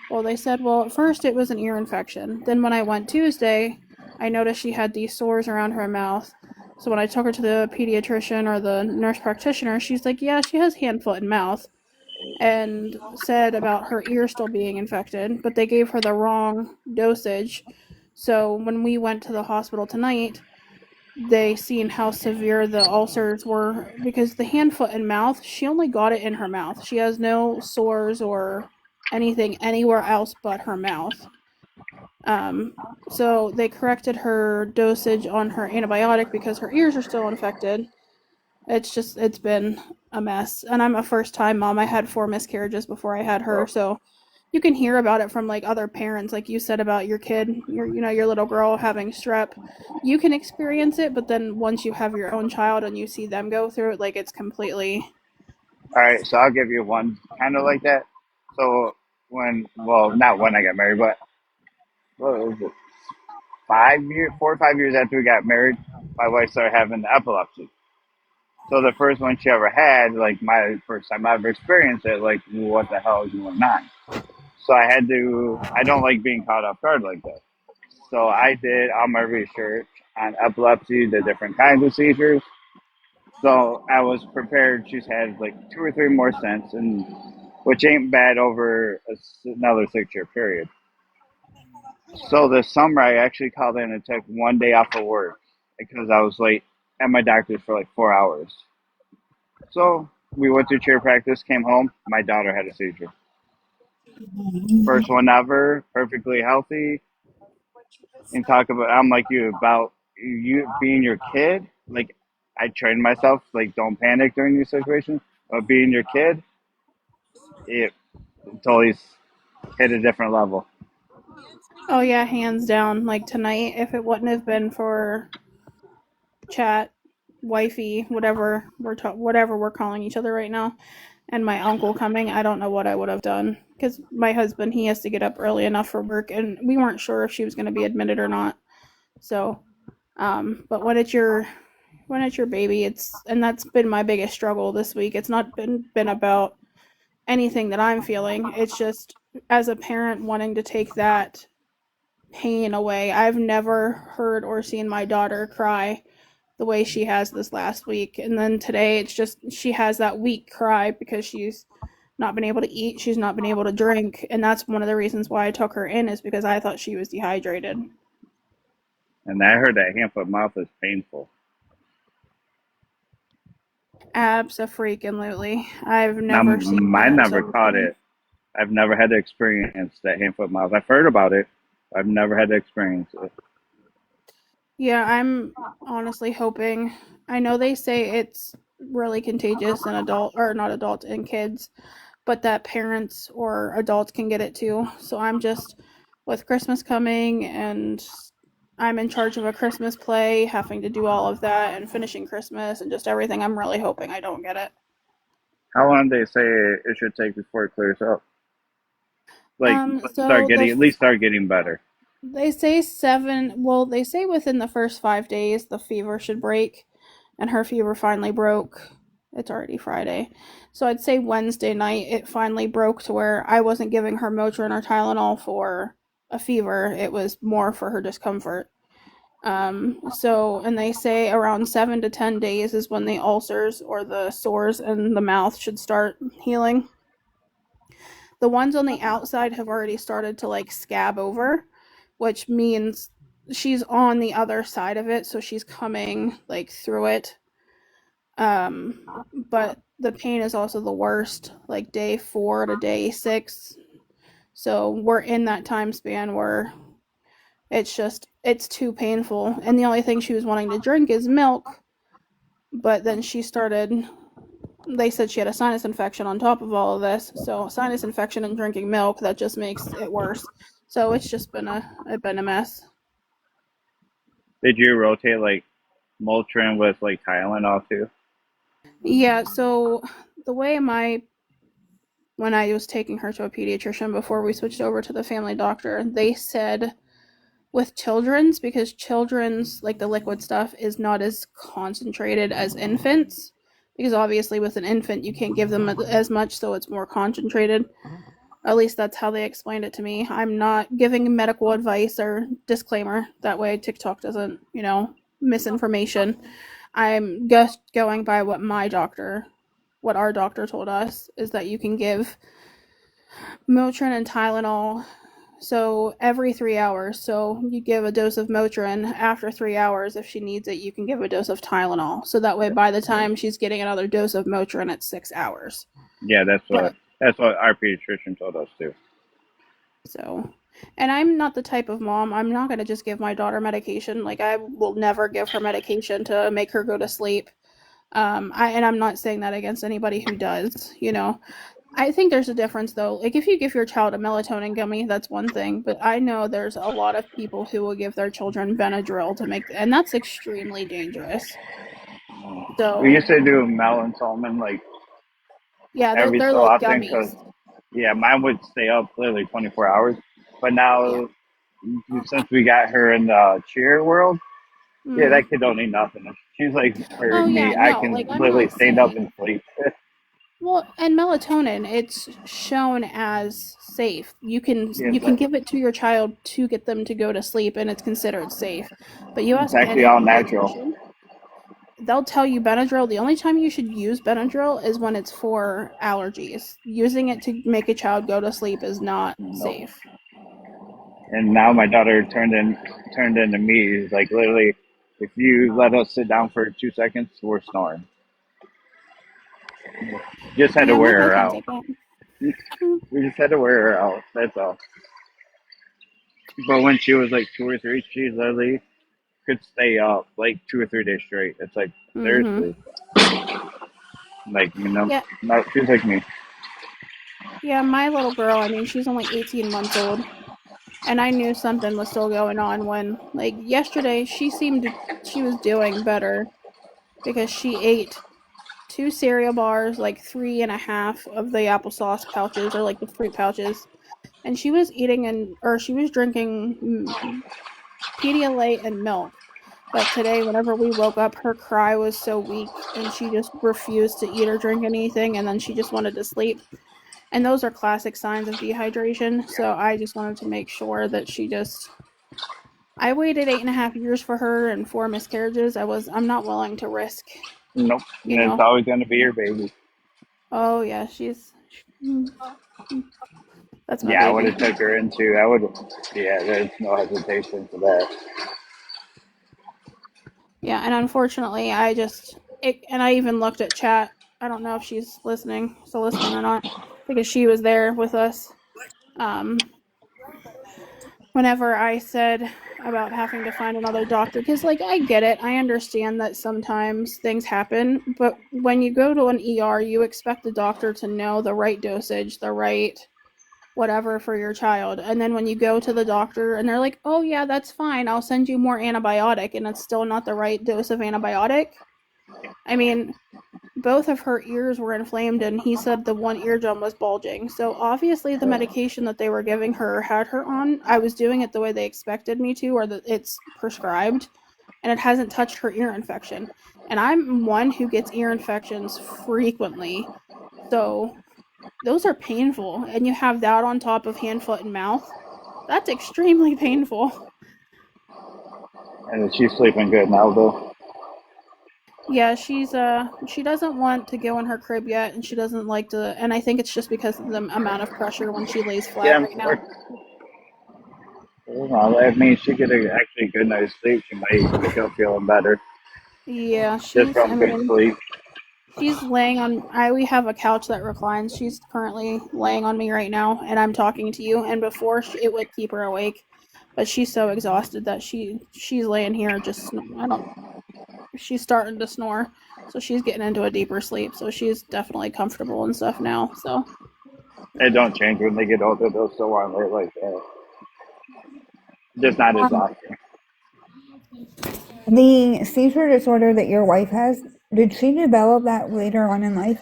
Well, they said, well, at first it was an ear infection. Then when I went Tuesday, I noticed she had these sores around her mouth. So when I took her to the pediatrician or the nurse practitioner, she's like, yeah, she has hand, foot, and mouth, and said about her ear still being infected, but they gave her the wrong dosage. So when we went to the hospital tonight, they seen how severe the ulcers were because the hand, foot, and mouth, she only got it in her mouth. She has no sores or anything anywhere else but her mouth. Um, so they corrected her dosage on her antibiotic because her ears are still infected. It's been a mess. And I'm a first time mom. I had 4 miscarriages before I had her, so you can hear about it from like other parents, like you said about your kid, your little girl having strep. You can experience it, but then once you have your own child and you see them go through it, like it's completely. All right, so I'll give you one kind of like that. So well, not when I got married, but what was it? 5 years, 4 or 5 years after we got married, my wife started having epilepsy. So the first one she ever had, like my first time I ever experienced it, like what the hell is going on? So I had to. I don't like being caught off guard like that. So I did all my research on epilepsy, the different kinds of seizures. So I was prepared. She's had like 2 or 3 more since, and which ain't bad over another 6 year period. So this summer, I actually called in and took one day off of work because I was late at my doctor's for like 4 hours. So we went to cheer practice, came home. My daughter had a seizure. First one ever, perfectly healthy. And talk about, I'm like you, about you being your kid. Like, I trained myself, like, don't panic during these situations. But being your kid, it totally hit a different level. Oh yeah, hands down. Like tonight, if it wouldn't have been for chat, wifey, whatever we're calling each other right now, and my uncle coming, I don't know what I would have done because my husband, he has to get up early enough for work, and we weren't sure if she was going to be admitted or not. So, but when it's your baby, and that's been my biggest struggle this week. It's not been about anything that I'm feeling. It's just as a parent wanting to take that pain away. I've never heard or seen my daughter cry the way she has this last week. And then today it's just she has that weak cry because she's not been able to eat, she's not been able to drink, and that's one of the reasons why I took her in is because I thought she was dehydrated. And I heard that hand foot mouth is painful. Abso-freaking-lutely. I've Now, never seen mine her never so caught pain. it. I've never had to experience that hand foot mouth. I've heard about it. I've never had to experience it. Yeah, I'm honestly hoping. I know they say it's really contagious in adult or not adults in kids, but that parents or adults can get it too. So I'm just with Christmas coming and I'm in charge of a Christmas play, having to do all of that and finishing Christmas and just everything. I'm really hoping I don't get it. How long do they say it should take before it clears up? Like, So at least start getting better. they say 7, well, they say within the first 5 days the fever should break, and her fever finally broke. It's already Friday. So I'd say Wednesday night it finally broke to where I wasn't giving her Motrin or Tylenol for a fever. It was more for her discomfort. And they say around 7 to 10 days is when the ulcers or the sores in the mouth should start healing. The ones on the outside have already started to like scab over, which means she's on the other side of it, so she's coming like through it. But the pain is also the worst, like day 4 to day 6. So we're in that time span where it's too painful. And the only thing she was wanting to drink is milk. But then they said she had a sinus infection on top of all of this. So sinus infection and drinking milk, that just makes it worse. So it's just been a mess. Did you rotate like Motrin with like Tylenol too? Yeah, so the way when I was taking her to a pediatrician before we switched over to the family doctor, they said with children's, because children's, like the liquid stuff, is not as concentrated as infants. Because obviously, with an infant, you can't give them as much, so it's more concentrated. At least that's how they explained it to me. I'm not giving medical advice or disclaimer. That way, TikTok doesn't, misinformation. I'm just going by what our doctor told us is that you can give Motrin and Tylenol. So every 3 hours. So you give a dose of Motrin. After 3 hours, if she needs it, you can give a dose of Tylenol. So that way, by the time she's getting another dose of Motrin, it's 6 hours. Yeah, But that's what our pediatrician told us too. so, and I'm not the type of mom. I'm not gonna just give my daughter medication. Like I will never give her medication to make her go to sleep. I'm not saying that against anybody who does. I think there's a difference though. Like if you give your child a melatonin gummy, that's one thing, but I know there's a lot of people who will give their children Benadryl and that's extremely dangerous. We So used to do melatonin like yeah, they're every they're so like often because gummies. yeah, mine would stay up literally 24 hours. But Yeah. now since we got her in the cheer world, yeah, Mm-hmm. that kid don't need nothing. She's like Oh heard yeah, me. I no, can like I'm literally not stand up and saying. sleep. Well, and melatonin, it's shown as safe. Yeah, You can give it to your child to get them to go to sleep, and it's considered safe. But you it's ask actually any all natural. pediatrician, they'll tell you Benadryl. The only time you should use Benadryl is when it's for allergies. Using it to make a child go to sleep is not Nope. safe. And now my daughter turned into me. Like literally, if you let us sit down for 2 seconds, we're snoring. Just had to Yeah, my wear her husband's out. like that. We just had to wear her out. That's all. But when she was like 2 or 3, she literally could stay up like 2 or 3 days straight. It's like Mm-hmm. seriously, like Yeah, no, she's like me. yeah. My little girl. I mean, she's only 18 months old, and I knew something was still going on when, like, yesterday she was doing better because she ate two cereal bars, like three and a half of the applesauce pouches or like the fruit pouches, and she was drinking Pedialyte and milk. But today, whenever we woke up, her cry was so weak, and she just refused to eat or drink anything, and then she just wanted to sleep. And those are classic signs of dehydration. So I just wanted to make sure that I waited 8.5 years for her and 4 miscarriages. I'm not willing to risk, Nope, you and it's know. always gonna be your baby. Oh yeah, that's my Yeah, I would baby. have took her into. I would. Yeah, there's no hesitation for that. Yeah, and unfortunately, and I even looked at chat. I don't know if she's still listening or not, because she was there with us. Um, Whenever I said about having to find another doctor, because like I get it, I understand that sometimes things happen, but when you go to an ER, you expect the doctor to know the right dosage, the right whatever for your child. And then when you go to the doctor and they're like, "Oh yeah, that's fine. I'll send you more antibiotic," and it's still not the right dose of antibiotic. I mean, both of her ears were inflamed and he said the one eardrum was bulging. So obviously the medication that they were giving her had her on. I was doing it the way they expected me to, or that it's prescribed, and it hasn't touched her ear infection. And I'm one who gets ear infections frequently. So those are painful. And you have that on top of hand, foot, and mouth. That's extremely painful. And she's sleeping good now, though. Yeah, she doesn't want to go in her crib yet, and she doesn't like to. And I think it's just because of the amount of pressure when she lays flat Yeah, right now. well, I mean, she get actually a good night's sleep. She might wake up feeling better Yeah, just she's. I from good mean, sleep. she's laying on. We have a couch that reclines. She's currently laying on me right now, and I'm talking to you. And before it would keep her awake, but she's so exhausted that she's laying here just. I don't. She's starting to snore, so she's getting into a deeper sleep. So she's definitely comfortable and stuff now. So It don't change when they get older. They'll still want to lay like that. Just not as Um, often. the seizure disorder that your wife has, did she develop that later on in life?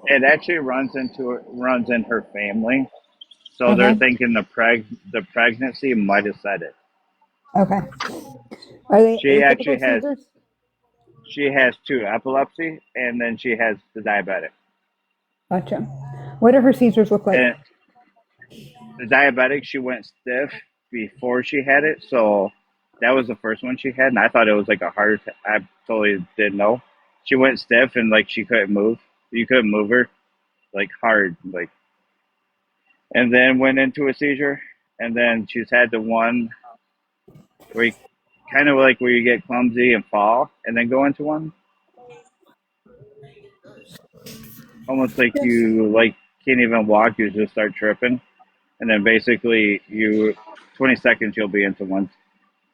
It actually runs in her family, so they're Okay. thinking the pregnancy might have said it. Okay. Are they She atypical actually has seizures? she has two epilepsy, and then she has the diabetic. Gotcha. What do her seizures look like? And the diabetic, she went stiff before she had it, so that was the first one she had, and I thought it was like a heart attack. I totally didn't know. She went stiff and like she couldn't move. You couldn't move her like hard, like, and then went into a seizure, and then she's had the one where you kind of like where you get clumsy and fall, and then go into one, almost like Yes. you like can't even walk. You just start tripping, and then basically you 20 seconds you'll be into one,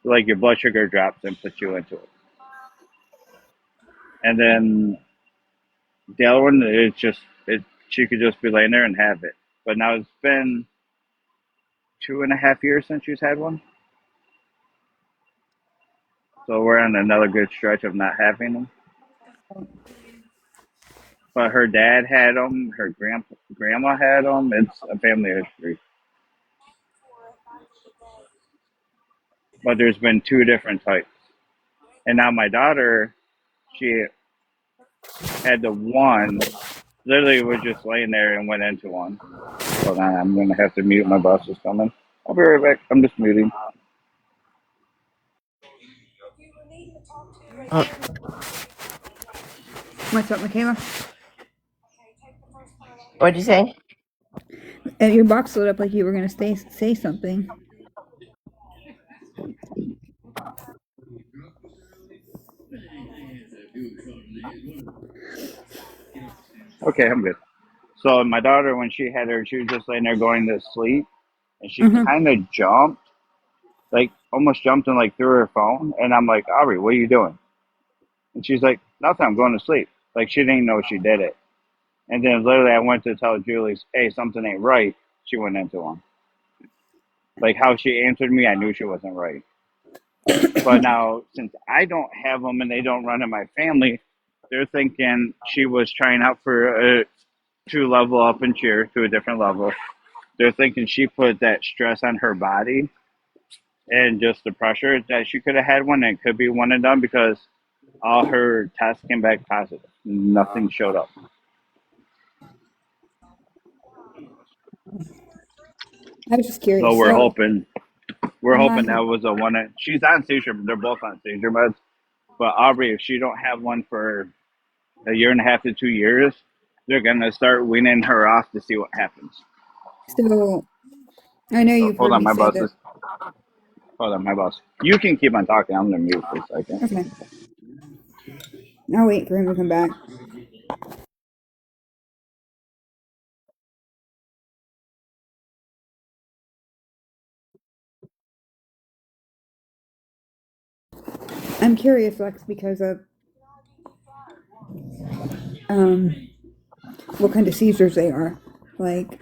like your blood sugar drops and puts you into it. And then the other one, it's just it. She could just be laying there and have it. But now it's been 2.5 years since she's had one, so we're on another good stretch of not having them. But her dad had them, her grandma had them. It's a family history. But there's been two different types. And now my daughter, she had the one. Literally was just laying there and went into one. Hold on, I'm gonna have to mute. My boss is coming. I'll be right back. I'm just muting. Uh, What's up, Michaela? What'd you say? Your box lit up like you were going to say something. Okay, I'm good. So my daughter, when she had her, she was just laying there going to sleep, and she Uh-huh. kind of jumped, like almost jumped and like threw her phone. And I'm like, Aubrey, what are you doing? And she's like, nothing. I'm going to sleep. Like she didn't know she did it. And then literally, I went to tell Julie, hey, something ain't right. She went into one. Like how she answered me, I knew she wasn't right. But now, since I don't have them and they don't run in my family, they're thinking she was trying out for a to level up and cheer to a different level. They're thinking she put that stress on her body and just the pressure that she could have had one and it could be one and done because all her tests came back positive. Nothing showed up. I was just So curious. we're So, hoping we're hoping that um, was a one. She's on seizure. They're both on seizure meds. But Aubrey, if she don't have one for a year and a half to 2 years, they're gonna start weaning her off to see what happens. so I know Oh, you've hold heard on, me my say boss that. is. Hold on, my boss. You can keep on talking. I'm gonna mute for a second. Okay. I'll wait for him to come back. I'm curious, Lex, because of um, what kind of seizures they are. Like,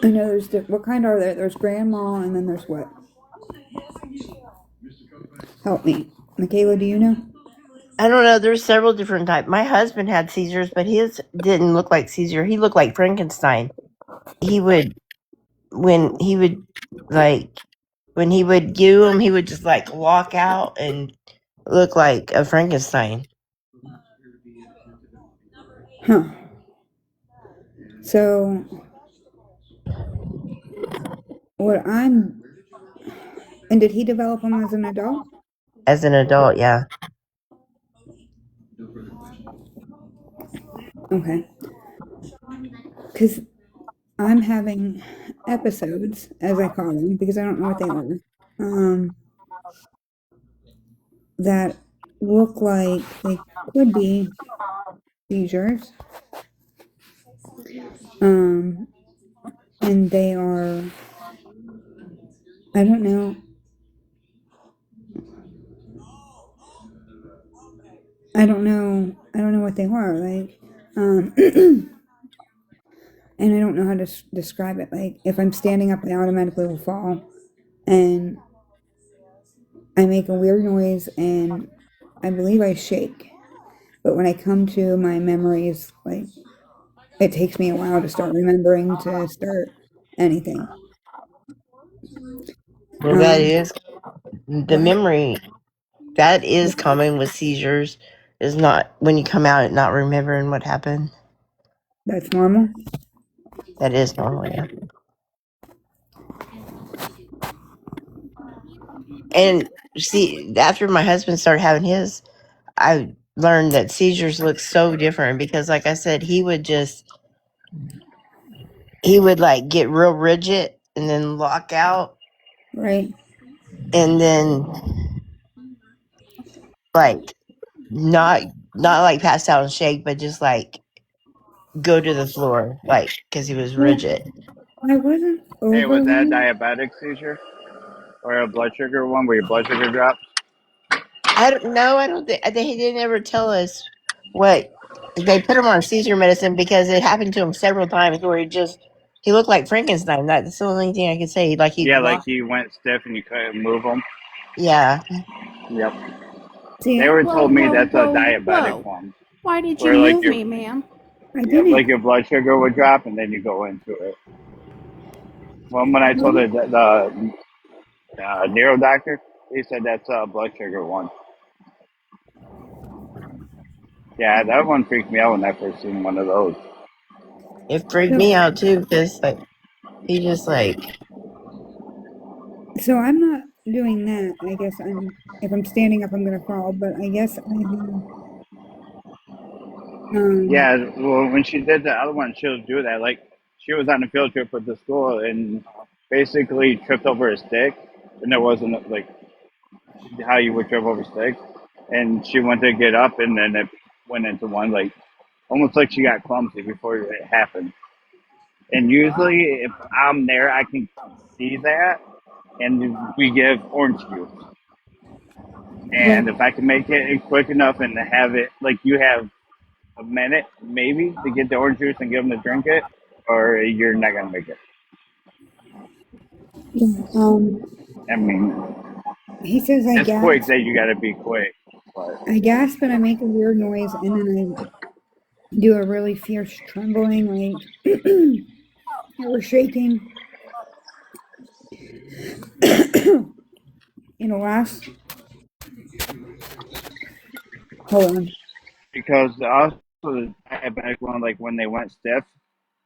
I know what kind are there? There's grandma, and then there's what? Help me. Michaela, do you know? I don't know. There's several different types. My husband had seizures, but his didn't look like seizure. He looked like Frankenstein. He would when he would like when he would do them, he would just like walk out and look like a Frankenstein. Huh. So, what I'm And did he develop them as an adult? As an adult, yeah. Okay. Because I'm having episodes, as I call them, because I don't know what they are, that look like they could be seizures. Um, and they are, I don't know, I don't know what they are. Like, and I don't know how to describe it. Like, if I'm standing up, I automatically will fall, and I make a weird noise, and I believe I shake. But when I come to my memories, like, it takes me a while to start remembering to start anything. Well, that Um, is the what? memory. That is common with seizures. Is not when you come out and not remembering what happened. That's normal. That is normal, yeah. And see, after my husband started having his, I learned that seizures look so different because, like I said, he would like get real rigid and then lock out, Right. and then like not not like pass out and shake, but just like go to the floor, like because he was Well, rigid. I wasn't Hey, was that a overly. diabetic seizure or a blood sugar one where your blood sugar drops? I don't know. I don't think. I think he didn't ever tell us what they put him on seizure medicine because it happened to him several times where he looked like Frankenstein. That's the only thing I can say. Like he'd Yeah, like lock. he went stiff and you couldn't move him. Yeah, Yep. They See, were Whoa, told me whoa, that's a whoa, diabetic whoa. one Why did you where like move your me, ma'am? I yep, like didn't. your blood sugar would drop and then you go into it. Well, when I told Well, the neuro doctor, he said that's a blood sugar one. Yeah, that one freaked me out when I first seen one of those. it freaked so me out too because like he just like so I'm not doing that. I guess I'm. If I'm standing up, I'm gonna fall. But I guess I have. Um. Yeah, well, when she did the other one, she'll do that. Like, she was on a field trip with the school and basically tripped over a stick, and there wasn't like how you would trip over sticks. And she went to get up, and then it went into one, like almost like she got clumsy before it happened. And usually, if I'm there, I can see that, and we give orange juice. And Right. if I can make it quick enough and have it, like you have a minute maybe to get the orange juice and give them to drink it, or you're not gonna make it. Yeah. I mean, He says I it's quick gasp. that you gotta be quick, but I gasp and I make a weird noise, and then I do a really fierce trembling, like or shaking. It'll last. Hold on. because also the diabetic one, like when they went stiff,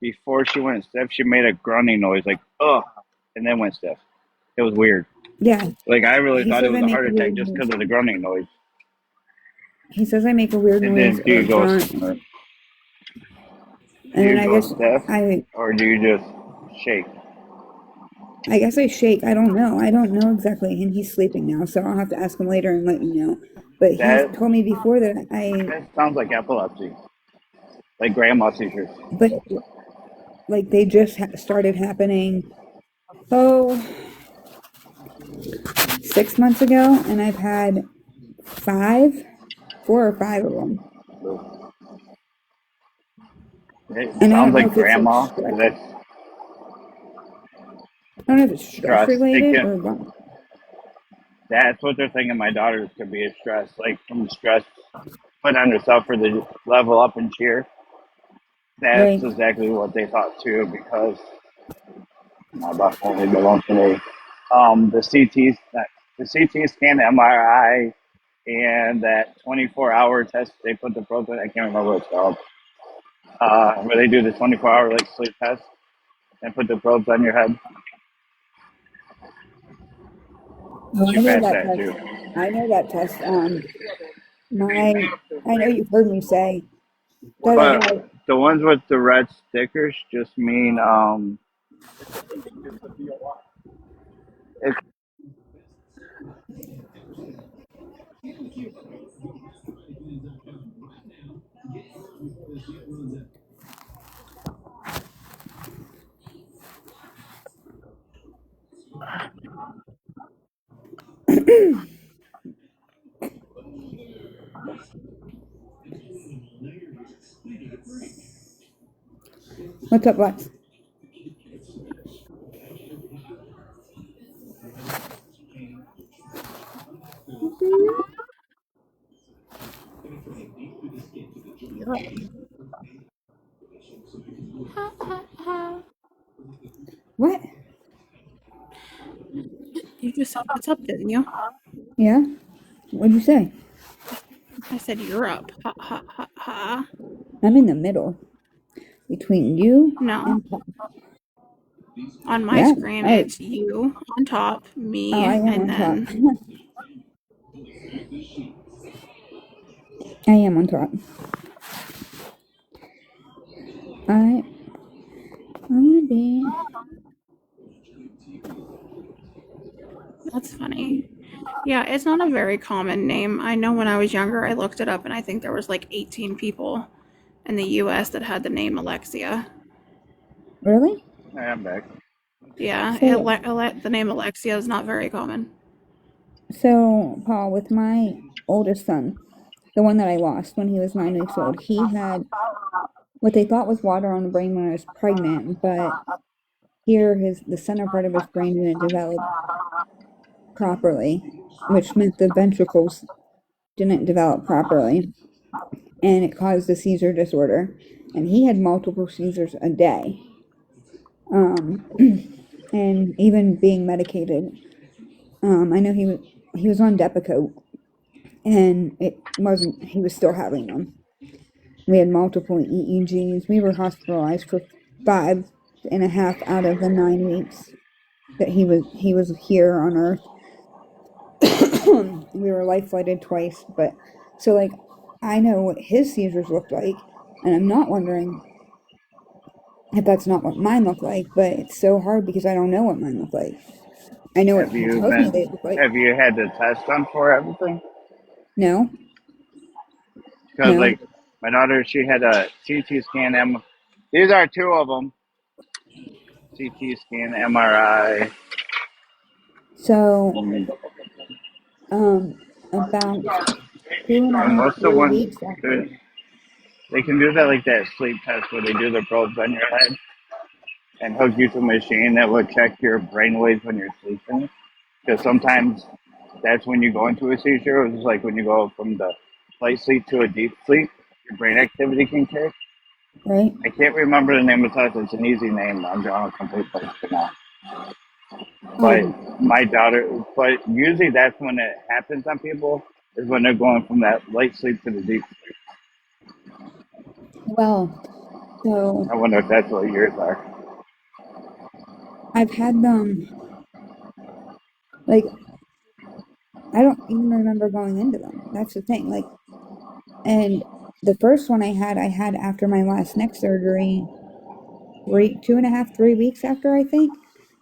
before she went stiff, she made a grunting noise like ugh, and then went stiff. It was weird. Yeah. Like I really He thought it says was I a make heart a attack weird just noise. because of the grunting noise. He says I make a weird And noise then do or you go, grunt, do and then you go stiff, I or do you just shake? I guess I shake. I don't know. I don't know exactly. And he's sleeping now, so I'll have to ask him later and let you know. But he's That told me before that that sounds like epilepsy, like grandma seizures. but like they just started happening, oh, 6 months ago, and I've had five, 4 or 5 of them. It And I sounds don't know like if it's like grandma. stress. That's I don't know if it's stress stress. It related can. or what. That's what they're thinking. My daughters could be a stress, like from stress put on herself for the level up and cheer. That's Right. exactly what they thought too, because my boss only belongs to me. The CT, the CT scan, the MRI, and that 24-hour test they put the probes in. I can't remember what it's called. Where they do the 24-hour like sleep test and put the probes on your head. Oh, I She know passed that that test. too. I know that test. My, I know you've heard me say that I But have. the ones with the red stickers just mean it's What's up, Lex? You're up. Ha, ha, ha. What? You just said what's up, didn't you? Yeah? What'd you say? I said you're up. Ha ha ha ha. I'm in the middle between you No. and Paul. On my Yeah. screen Oh, it's you on top, oh, I me, am and on top. then I am on top. I wanna be. that's funny. Yeah, it's not a very common name. I know when I was younger I looked it up and I think there was like 18 people in the US that had the name Alexia. Really? I'm back. Yeah, So, the name Alexia is not very common. so Paul, with my oldest son, the one that I lost when he was 9 weeks old, he had what they thought was water on the brain when I was pregnant, but here the center part of his brain didn't develop properly, which meant the ventricles didn't develop properly, and it caused a seizure disorder. And he had multiple seizures a day, um, and even being medicated. I know he was on Depakote, and it wasn't. He was still having them. We had multiple EEGs. We were hospitalized for 5.5 out of the 9 weeks that he was here on Earth. We were life flighted twice, but so like I know what his seizures looked like, and I'm not wondering if that's not what mine look like, but it's so hard because I don't know what mine look like. I know what Have he you tells me been? they look like. Have you had the test done for everything? No, Because no. like my daughter, she had a CT scan. These are two of them. CT scan, MRI. So, And about two and a half, what's the three one? weeks after. They can do that like that sleep test where they do the probes on your head and hook you to a machine that will check your brain waves when you're sleeping. Because sometimes that's when you go into a seizure. It's like when you go from the light sleep to a deep sleep, your brain activity can kick. Right? I can't remember the name of the test. It's an easy name. I'm drawing a complete place for now. Um, But usually that's when it happens on people is when they're going from that light sleep to the deep sleep. well, so I wonder if that's what yours are. I've had them, like, I don't even remember going into them. That's the thing. Like, and the first one I had after my last neck surgery, 2.5, 3 weeks after, I think.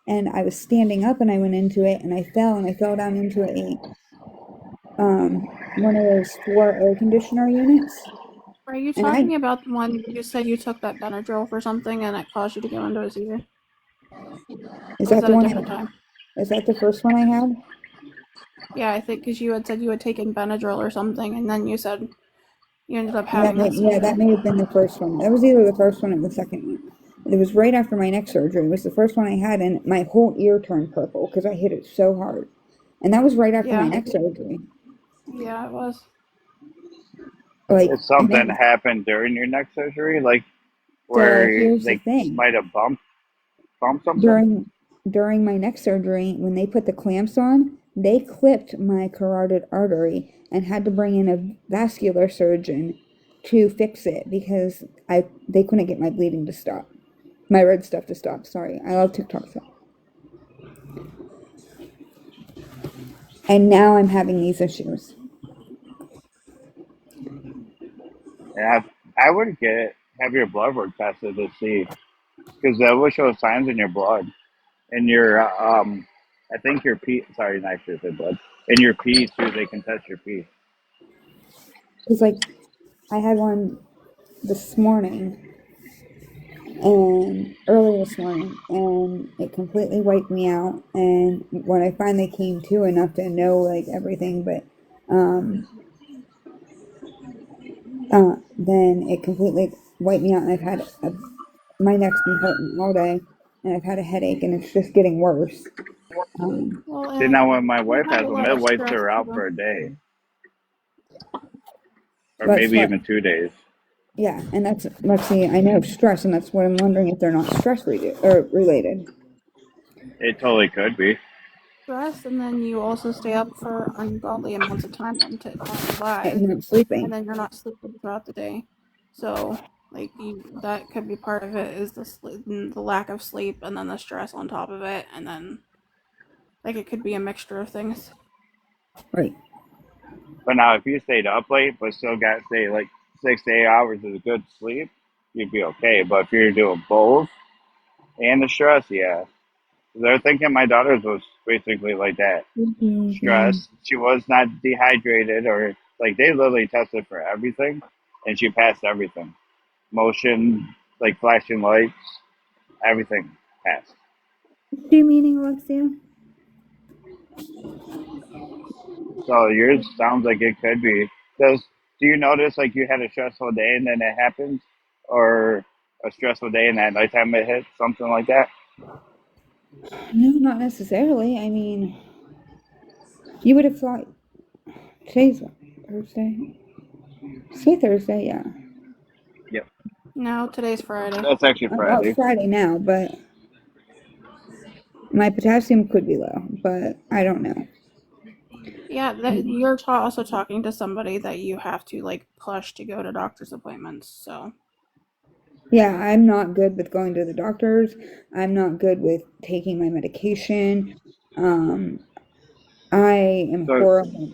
And I was standing up and I went into it and I fell down into one of those floor air conditioner units. Are you And I, talking about the one you said you took that Benadryl for something and it caused you to go into a seizure? is Or was that that the a one different time? is that the first one I had? Yeah, I think because you had said you had taken Benadryl or something, and then you said you ended up having that That seizure. may have been the first one. That was either the first one or the second one. It was right after my neck surgery. It was the first one I had, and my whole ear turned purple because I hit it so hard. And that was right after my Yeah, neck surgery. yeah, it was. Like, If and something then, happened during your neck surgery, like so where here's the they thing. might have bumped something. During my neck surgery, when they put the clamps on, they clipped my carotid artery and had to bring in a vascular surgeon to fix it because they couldn't get my bleeding to stop. My red stuff to stop. Sorry. I love TikTok. And now I'm having these issues. Yeah, I would have your blood work tested to see because that will show signs in your blood and your I think your pee. Sorry, not your blood. In your pee too, they can test your pee. It's like I had one this morning and early this morning, and it completely wiped me out. And when I finally came to enough to know like everything, but um, then it completely wiped me out, and my neck's been hurting all day, and I've had a headache, and it's just getting worse. Well, See, and now when my you wife have has a them, lot it of wipes stress her out too. for a day or That's maybe what, even 2 days. yeah, and let's see, I know stress, and that's what I'm wondering if they're not stress or related. It totally could be. Stress, and then you also stay up for ungodly amounts of time on And live, not and sleeping. then you're not sleeping throughout the day. So, like that could be part of it is the lack of sleep, and then the stress on top of it, and then like it could be a mixture of things. Right. But now, if you stayed up late but still got say like 6 to 8 hours of good sleep, you'd be okay. But if you're doing both and the stress, yeah, they're thinking my daughter's was basically like that. Mm-hmm. Stress. She was not dehydrated or like they literally tested for everything, and she passed everything. Motion, like flashing lights, everything passed. What do you meaning, Alexia? So yours sounds like it could be. Does do you notice like you had a stressful day and then it happens, or a stressful day and at nighttime it hits, something like that? No, not necessarily. I mean, you would have thought today's what, Thursday. Say Thursday, yeah. Yep, No, today's Friday. that's actually Well, it's Friday. Friday now, but my potassium could be low, but I don't know. Yeah, you're also talking to somebody that you have to like push to go to doctor's appointments. So Yeah, I'm not good with going to the doctors. I'm not good with taking my medication. Um, I am So horrible.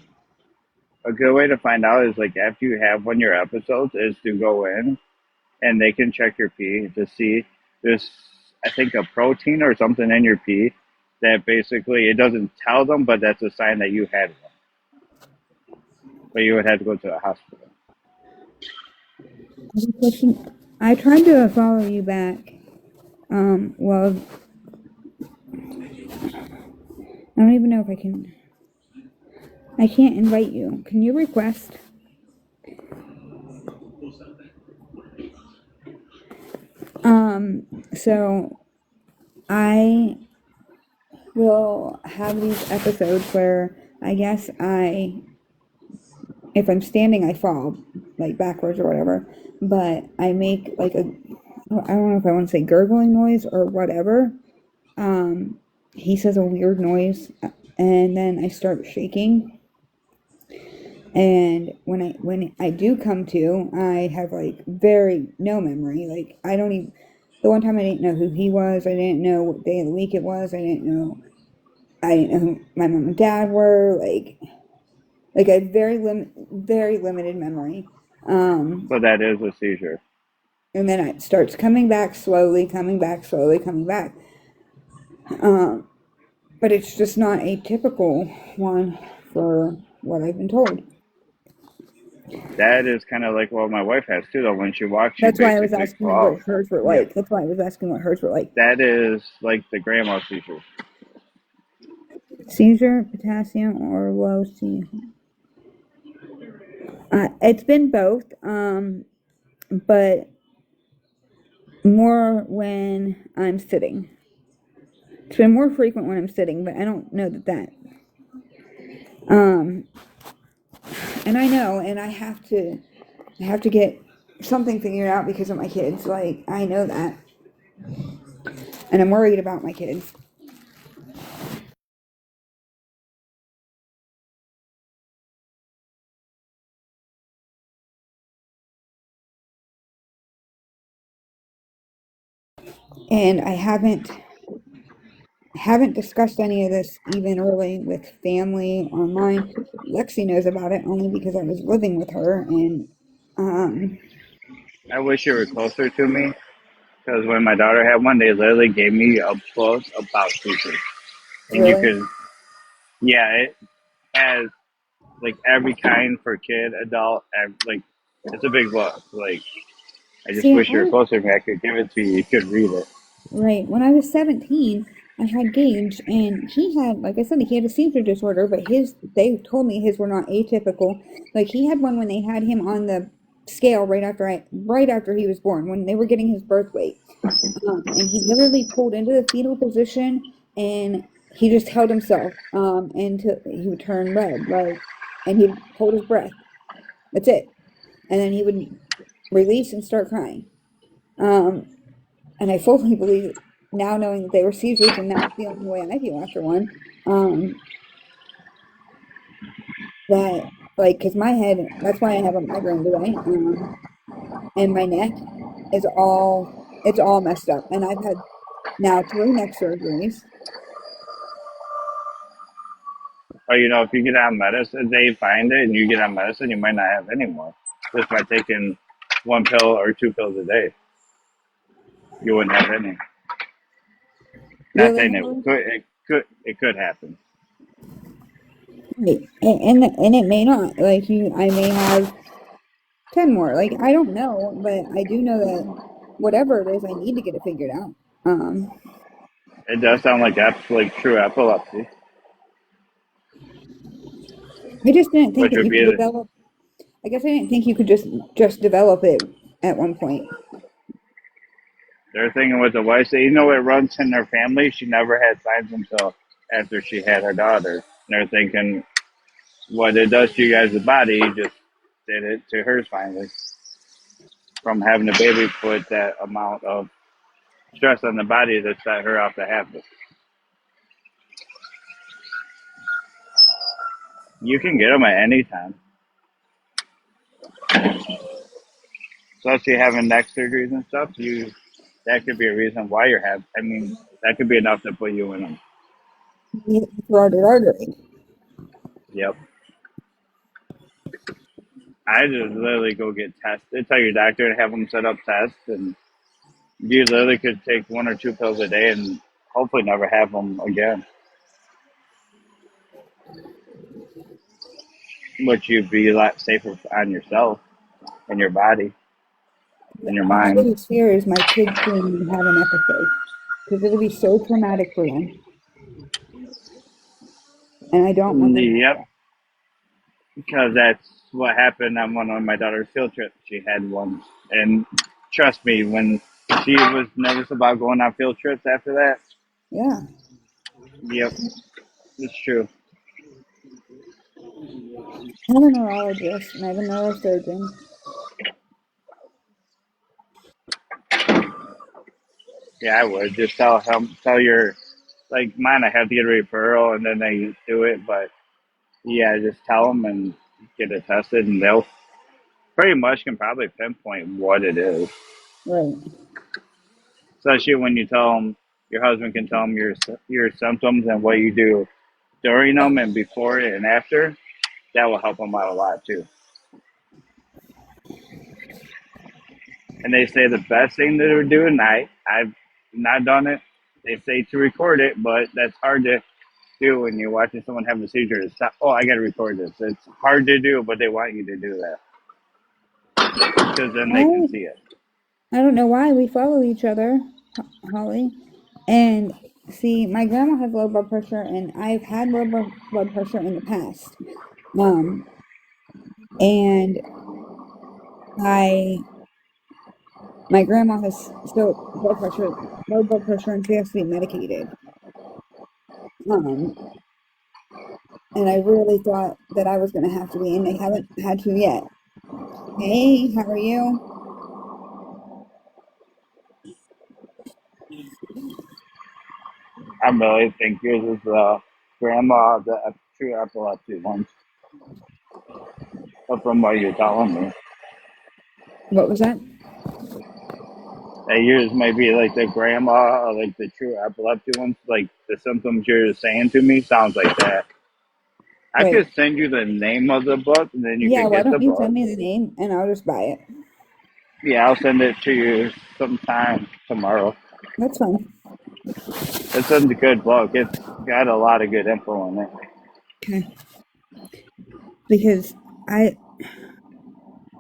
a good way to find out is like after you have one of your episodes is to go in and they can check your pee to see there's I think a protein or something in your pee that basically it doesn't tell them, but that's a sign that you had one. But you would have to go to a hospital. I tried to follow you back. Well, I don't even know if I can. I can't invite you. Can you request? So I will have these episodes where I guess if I'm standing, I fall like backwards or whatever, but I make like I don't know if I want to say gurgling noise or whatever. He says a weird noise, and then I start shaking. And when I do come to, I have like very no memory. Like I don't even. The one time I didn't know who he was. I didn't know what day of the week it was. I didn't know who my mom and dad were. Like I had very limited memory. So that is a seizure. And then it starts coming back slowly, coming back slowly, coming back. But it's just not a typical one for what I've been told. That is kind of like what my wife has too. Though when she walks, she That's why I was basically asking what falls. hers were Yeah, like. That's why I was asking what hers were like. that is like the grandma seizure. Seizure, potassium, or low C. It's been both, but more when I'm sitting. It's been more frequent when I'm sitting, but I don't know that. Um, and I know, and I have to get something figured out because of my kids. Like I know that, and I'm worried about my kids. And I haven't. haven't discussed any of this even really with family online. Lexi knows about it only because I was living with her, and um, I wish you were closer to me because when my daughter had one, they literally gave me a book about seizures, and you really, could, yeah, it has like every kind for kid, adult, like it's a big book. Like I just see, wish you were closer to me. I could give it to you. You could read it. right, when I was 17, I had Gage, and he had, like I said, he had a seizure disorder, but they told me his were not atypical. Like he had one when they had him on the scale right after he was born, when they were getting his birth weight. And he literally pulled into the fetal position and he just held himself until he would turn red, like, and he'd hold his breath. That's it. And then he would release and start crying. Um, and I fully believe now, knowing that they were seizures and now feeling the way I feel after one, um, that, like, because my head, that's why I have a migraine today, and my neck is it's all messed up. And I've had now 3 neck surgeries. Or if you get on medicine, they find it, and you get on medicine, you might not have any more just by taking one pill or two pills a day. You wouldn't have any. Not Really, saying it Howard? could. It could happen. Right. And it may not. Like I may have 10 more. Like I don't know, but I do know that whatever it is, I need to get it figured out. Um, It does sound like true epilepsy, I just didn't think which that would you be could develop. I guess I didn't think you could just develop it at one point. they're thinking with the wife. Say, it runs in her family. She never had signs until after she had her daughter. And they're thinking what it does to you guys' body, just did it to hers finally. From having a baby put that amount of stress on the body that set her off the habit. You can get them at any time, especially having neck surgeries and stuff. That could be a reason why you're having. I mean, that could be enough to put you in them. Carotid artery. Yep. I just literally go get tested. Tell your doctor to have them set up tests, and you literally could take one or two pills a day and hopefully never have them again. Which you'd be a lot safer on yourself and your body and your My mind. biggest fear is my kids seeing me have an episode because it'll be so traumatic for them, and I don't want them to have Yep, because that's what happened on one of my daughter's field trips. She had one, and trust me, when she was nervous about going on field trips after that, that. Yeah. yep, it's true. I have a neurologist and I have a neurosurgeon. Yeah, I would just tell your like mine. I have to get a referral, and then they do it. But yeah, just tell them and get it tested, and they'll pretty much can probably pinpoint what it is. Right. Especially when you tell them, your husband can tell them your symptoms and what you do during them and before it and after. That will help them out a lot too. And they say the best thing that they're doing, I've not done it. They say to record it, but that's hard to do when you're watching someone have a seizure. It's not, oh, I got to record this. It's hard to do, but they want you to do that because then they can I see it. I don't know why we follow each other, Holly. And see, my grandma has low blood pressure, and I've had low blood pressure in the past. Um, and I my grandma has still low blood pressure, and she has to be medicated. Um, and I really thought that I was going to have to be, and they haven't had to yet. Hey, how are you? I really think yours is the grandma, the true epilepsy one, but from what you're telling me. What was that? that yours might be like the grandma or like the true epilepsy ones. Like the symptoms you're saying to me sounds like that. I Right. could send you the name of the book, and then you Yeah, could why get the don't you book. send me the name and I'll just buy it? Yeah, I'll send it to you sometime tomorrow. That's fine. It's a good book. It's got a lot of good info in it. Okay. Because I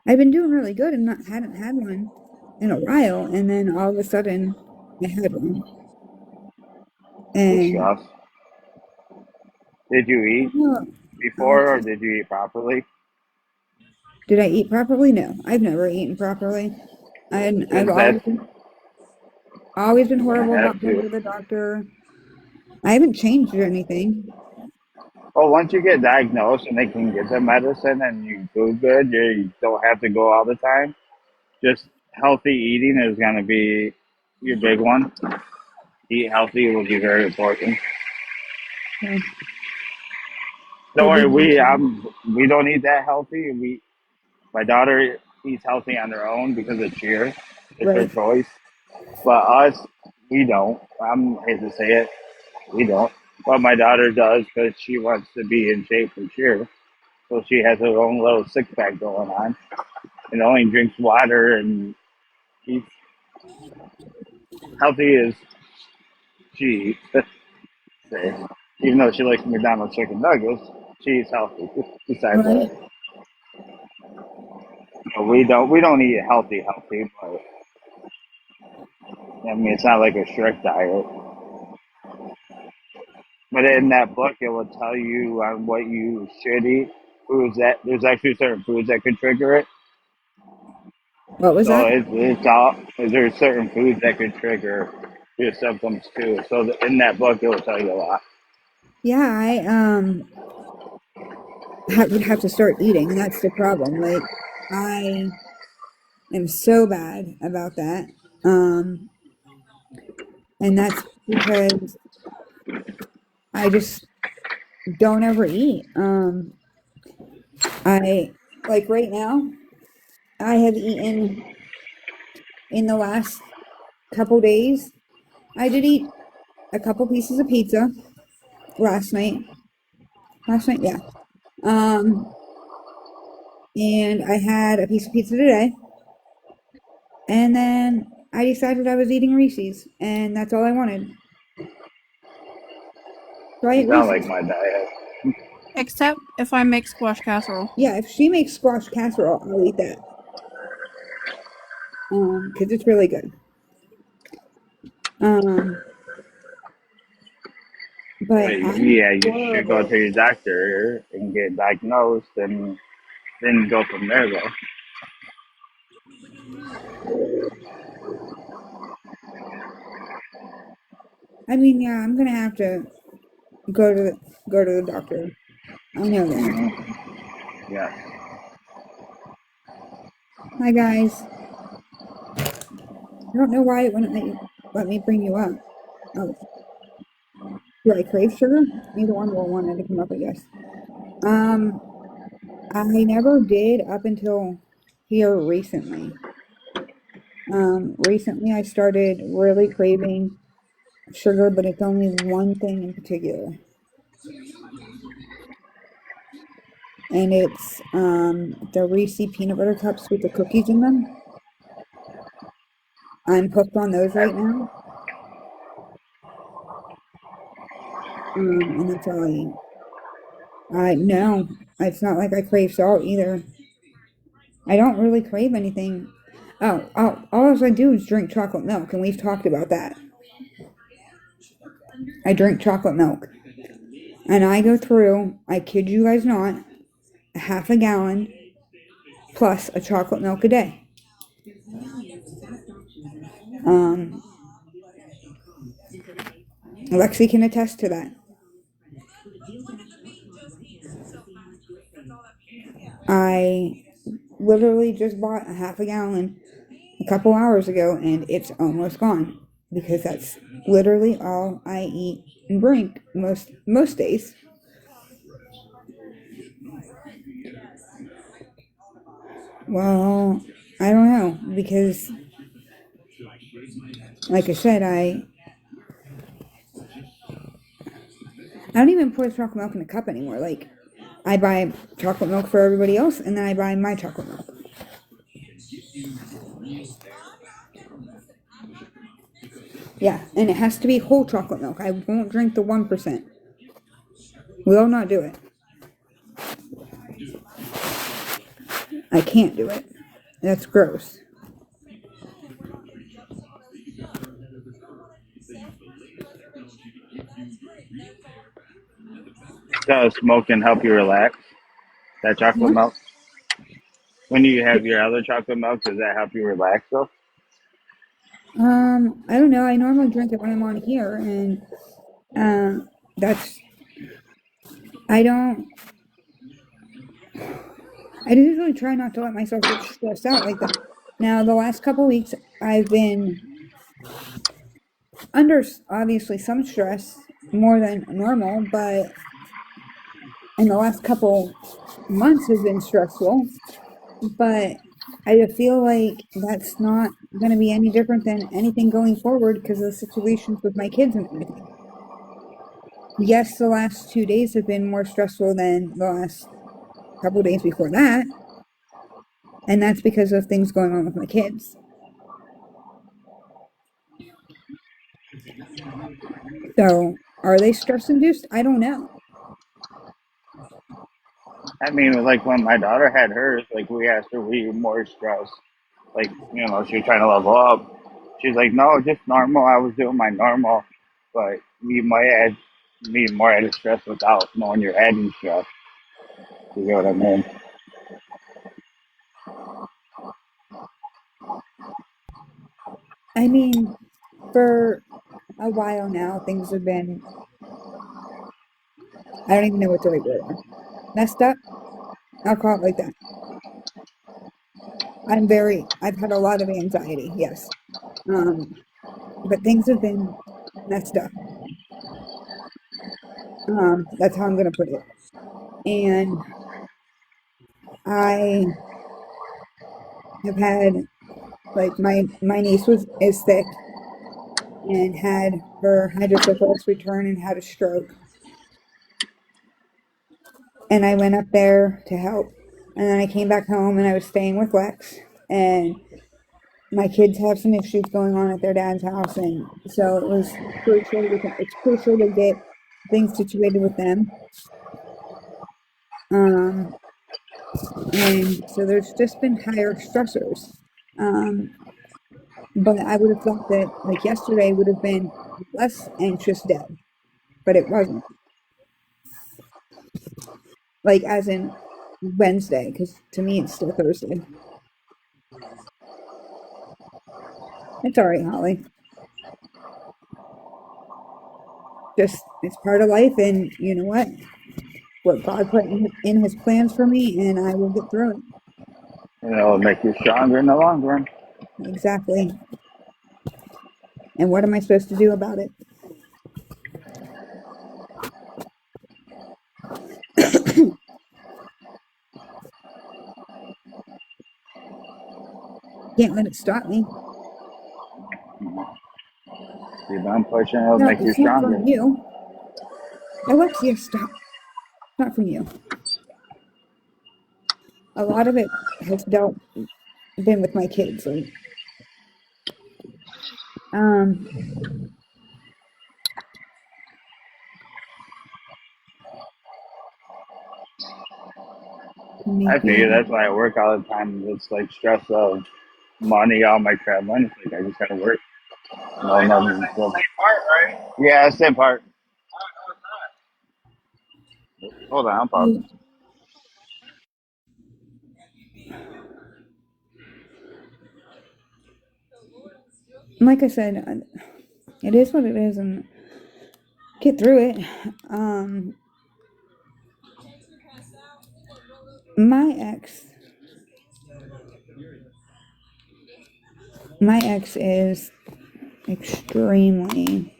I've been doing really good and not hadn't had one in a while, and then all of a sudden I had one. The And stress. Did you eat well, before, or okay. did you eat properly? Did I eat properly? No, I've never eaten properly. I've Because that's always been you're horrible gonna have about going to. to the doctor. I haven't changed anything. Well, once you get diagnosed and they can get the medicine and you do good, you don't have to go all the time. Just healthy eating is gonna be your big one. Eat healthy will be very important. So Don't it'll worry, be we don't eat that healthy. My daughter eats healthy on her own because of cheer. It's her right. choice. But us, we don't. I hate to say it, we don't. But my daughter does because she wants to be in shape for cheer. So she has her own little six pack going on, and only drinks water and eats healthy as she eats. Say. Even though she likes McDonald's chicken nuggets, she eats healthy. Besides Right. that, no, we don't eat healthy, but I mean it's not like a strict diet. But in that book, it will tell you on what you should eat. Foods that there's actually certain foods that could trigger it. What was So that? it's all there's certain foods that could trigger your symptoms too. So in that book, it will tell you a lot. Yeah, I would have to start eating, and that's the problem. Like I am so bad about that. Um, and that's because I just don't ever eat. I like right now, I have eaten in the last couple days. I did eat a couple pieces of pizza last night. Last night, yeah. Um, and I had a piece of pizza today, and then I decided I was eating Reese's, and that's all I wanted. So I ate It's not like Reese's. my diet. Except if I make squash casserole. Yeah, if she makes squash casserole, I'll eat that. Because it's really good. Um, but But I'm yeah, you should go to horrible. your doctor and get diagnosed, and then go from there. Though I mean, yeah, I'm gonna have to go to the doctor. I know that. yeah, Hi guys. I don't know why it wouldn't let me bring you up. Oh, do I crave sugar? Neither one will want it to come up, I guess. Um, I never did up until here recently. Recently I started really craving sugar, but it's only one thing in particular. And it's the Reese peanut butter cups with the cookies in them. I'm hooked on those right now. And that's all I eat. I no, it's not like I crave salt either. I don't really crave anything. All I do is drink chocolate milk, and we've talked about that. I drink chocolate milk, and I go through, I kid you guys not, a half a gallon plus a chocolate milk a day. Um, Lexi can attest to that. I literally just bought a half a gallon a couple hours ago, and it's almost gone because that's literally all I eat and drink most days. Well, I don't know because like I said, I don't even pour chocolate milk in a cup anymore. Like, I buy chocolate milk for everybody else, and then I buy my chocolate milk. Yeah, and it has to be whole chocolate milk. I won't drink the 1%. Will not do it. I can't do it. That's gross. Does smoking help you relax? That chocolate Huh? milk? When you have your other chocolate milk, does that help you relax though? I don't know. I normally drink it when I'm on here, and that's I don't. I usually try not to let myself get stressed out like that. Now, the last couple weeks, I've been under obviously some stress more than normal, but in the last couple months have been stressful. But I feel like that's not going to be any different than anything going forward because of the situations with my kids and everything. Yes, the last 2 days have been more stressful than the last couple days before that, and that's because of things going on with my kids. So, are they stress induced? I don't know. I mean, like when my daughter had hers, like we asked her, were you more stressed? Like, she was trying to level up. She's like, no, just normal. I was doing my normal, but you might add me more added stress without knowing you're adding stress. You know what I mean? I mean, for a while now, things have been, I don't even know what the right word are. Messed up? I'll call it like that. I've had a lot of anxiety, yes. Um, but things have been messed up. That's how I'm going to put it. And I have had, like, my niece is sick and had her hydrocephalus return and had a stroke. And I went up there to help. And then I came back home and I was staying with Lex. And my kids have some issues going on at their dad's house, and so it's crucial to get things situated with them. Um, and so there's just been higher stressors. Um, but I would have thought that like yesterday would have been less anxious day, but it wasn't. Like as in Wednesday, because to me it's still Thursday. It's all right, Holly. Just it's part of life, and you know what God put in His plans for me, and I will get through it. It'll make you stronger in the long run. Exactly. And what am I supposed to do about it? Can't let it stop me. Keep on pushing, it'll No, make you it's not stronger. from you. Alexia, stop. Not from you. A lot of it has been with my kids. Like, um, I feel you. maybe That's why I work all the time. It's like stress of money, all my traveling. It's like I just gotta work. No, nothing. Same part, right? Yeah, same part. Hold on, I'm pausing. like I said, it is what it is, and get through it. Um, my ex, my ex is extremely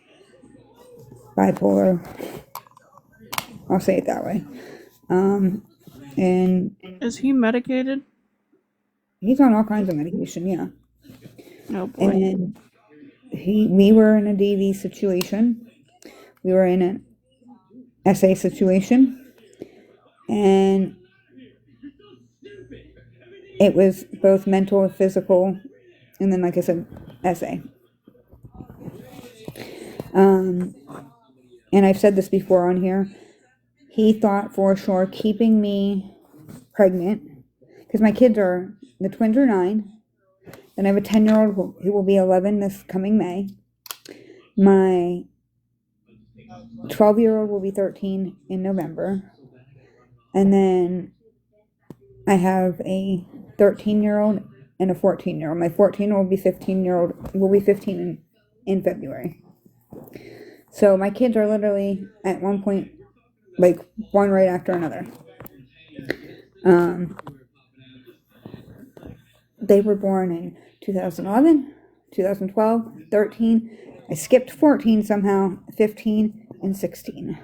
bipolar. I'll say it that way. And Is he medicated? he's on all kinds of medication, yeah. Oh boy. And we were in a DV situation. We were in an SA situation, and it was both mental and physical, and then, like I said, SA. And I've said this before on here. He thought for sure keeping me pregnant, because the twins are 9. Then I have a 10-year-old who will be 11 this coming May. My 12-year-old will be 13 in November. And then I have a 13-year-old and a 14-year-old. My 14-year-old will be 15 in February. So my kids are literally at one point, like, one right after another. They were born in 2011, 2012, 13. I skipped 14 somehow, 15, and 16.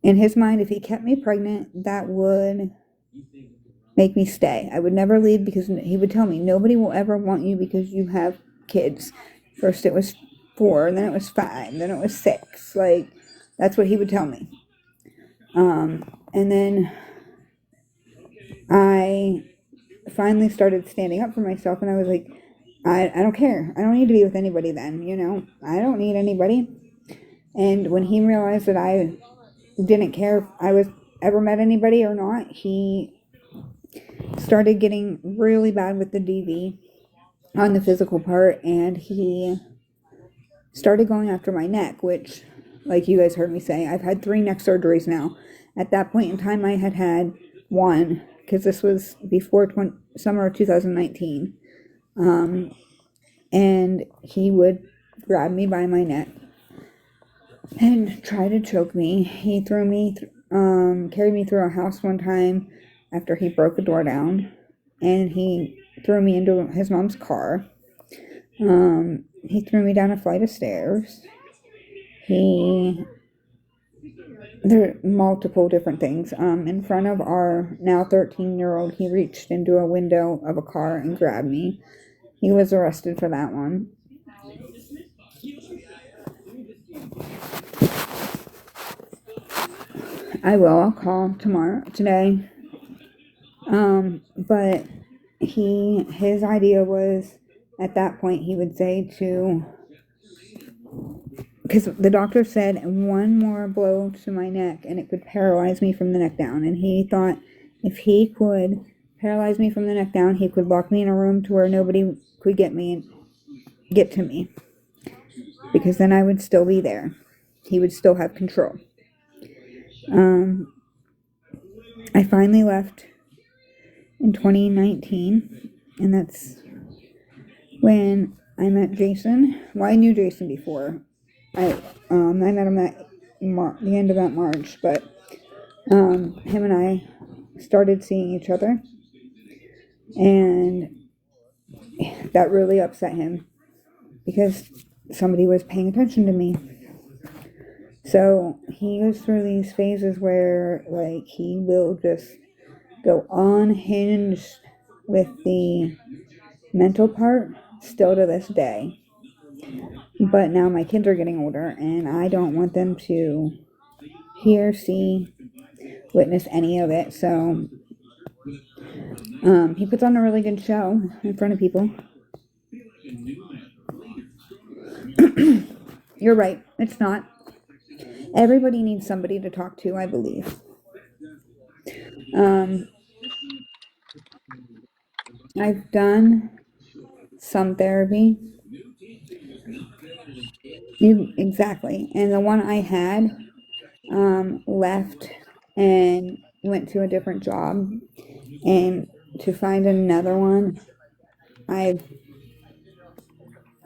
In his mind, if he kept me pregnant, that would make me stay. I would never leave, because he would tell me, nobody will ever want you because you have kids. First it was 4, then it was 5, then it was 6. Like, that's what he would tell me. And then I finally started standing up for myself, and I was like, I don't care. I don't need to be with anybody then, I don't need anybody. And when he realized that I didn't care if I was ever met anybody or not, he started getting really bad with the DV on the physical part, and he started going after my neck, which, like you guys heard me say, I've had 3 neck surgeries now. At that point in time, I had 1, because this was before summer of 2019. And he would grab me by my neck and try to choke me. He carried me through a house one time after he broke a door down, and he threw me into his mom's car. He threw me down a flight of stairs. There are multiple different things. In front of our now 13-year-old, he reached into a window of a car and grabbed me. He was arrested for that one. I'll call today. But his idea was, at that point, he would say because the doctor said one more blow to my neck and it could paralyze me from the neck down. And he thought if he could paralyze me from the neck down, he could lock me in a room to where nobody could get to me. Because then I would still be there. He would still have control. I finally left in 2019, and that's when I met Jason. Well, I knew Jason before. I met him at the end of that March, but him and I started seeing each other, and that really upset him because somebody was paying attention to me. So he goes through these phases where, like, he will just go unhinged with the mental part still to this day. But now my kids are getting older, and I don't want them to hear, see, witness any of it. So he puts on a really good show in front of people. You're right, it's not. Everybody needs somebody to talk to, I believe. I've done some therapy. Exactly. And the one I had left and went to a different job. And to find another one, I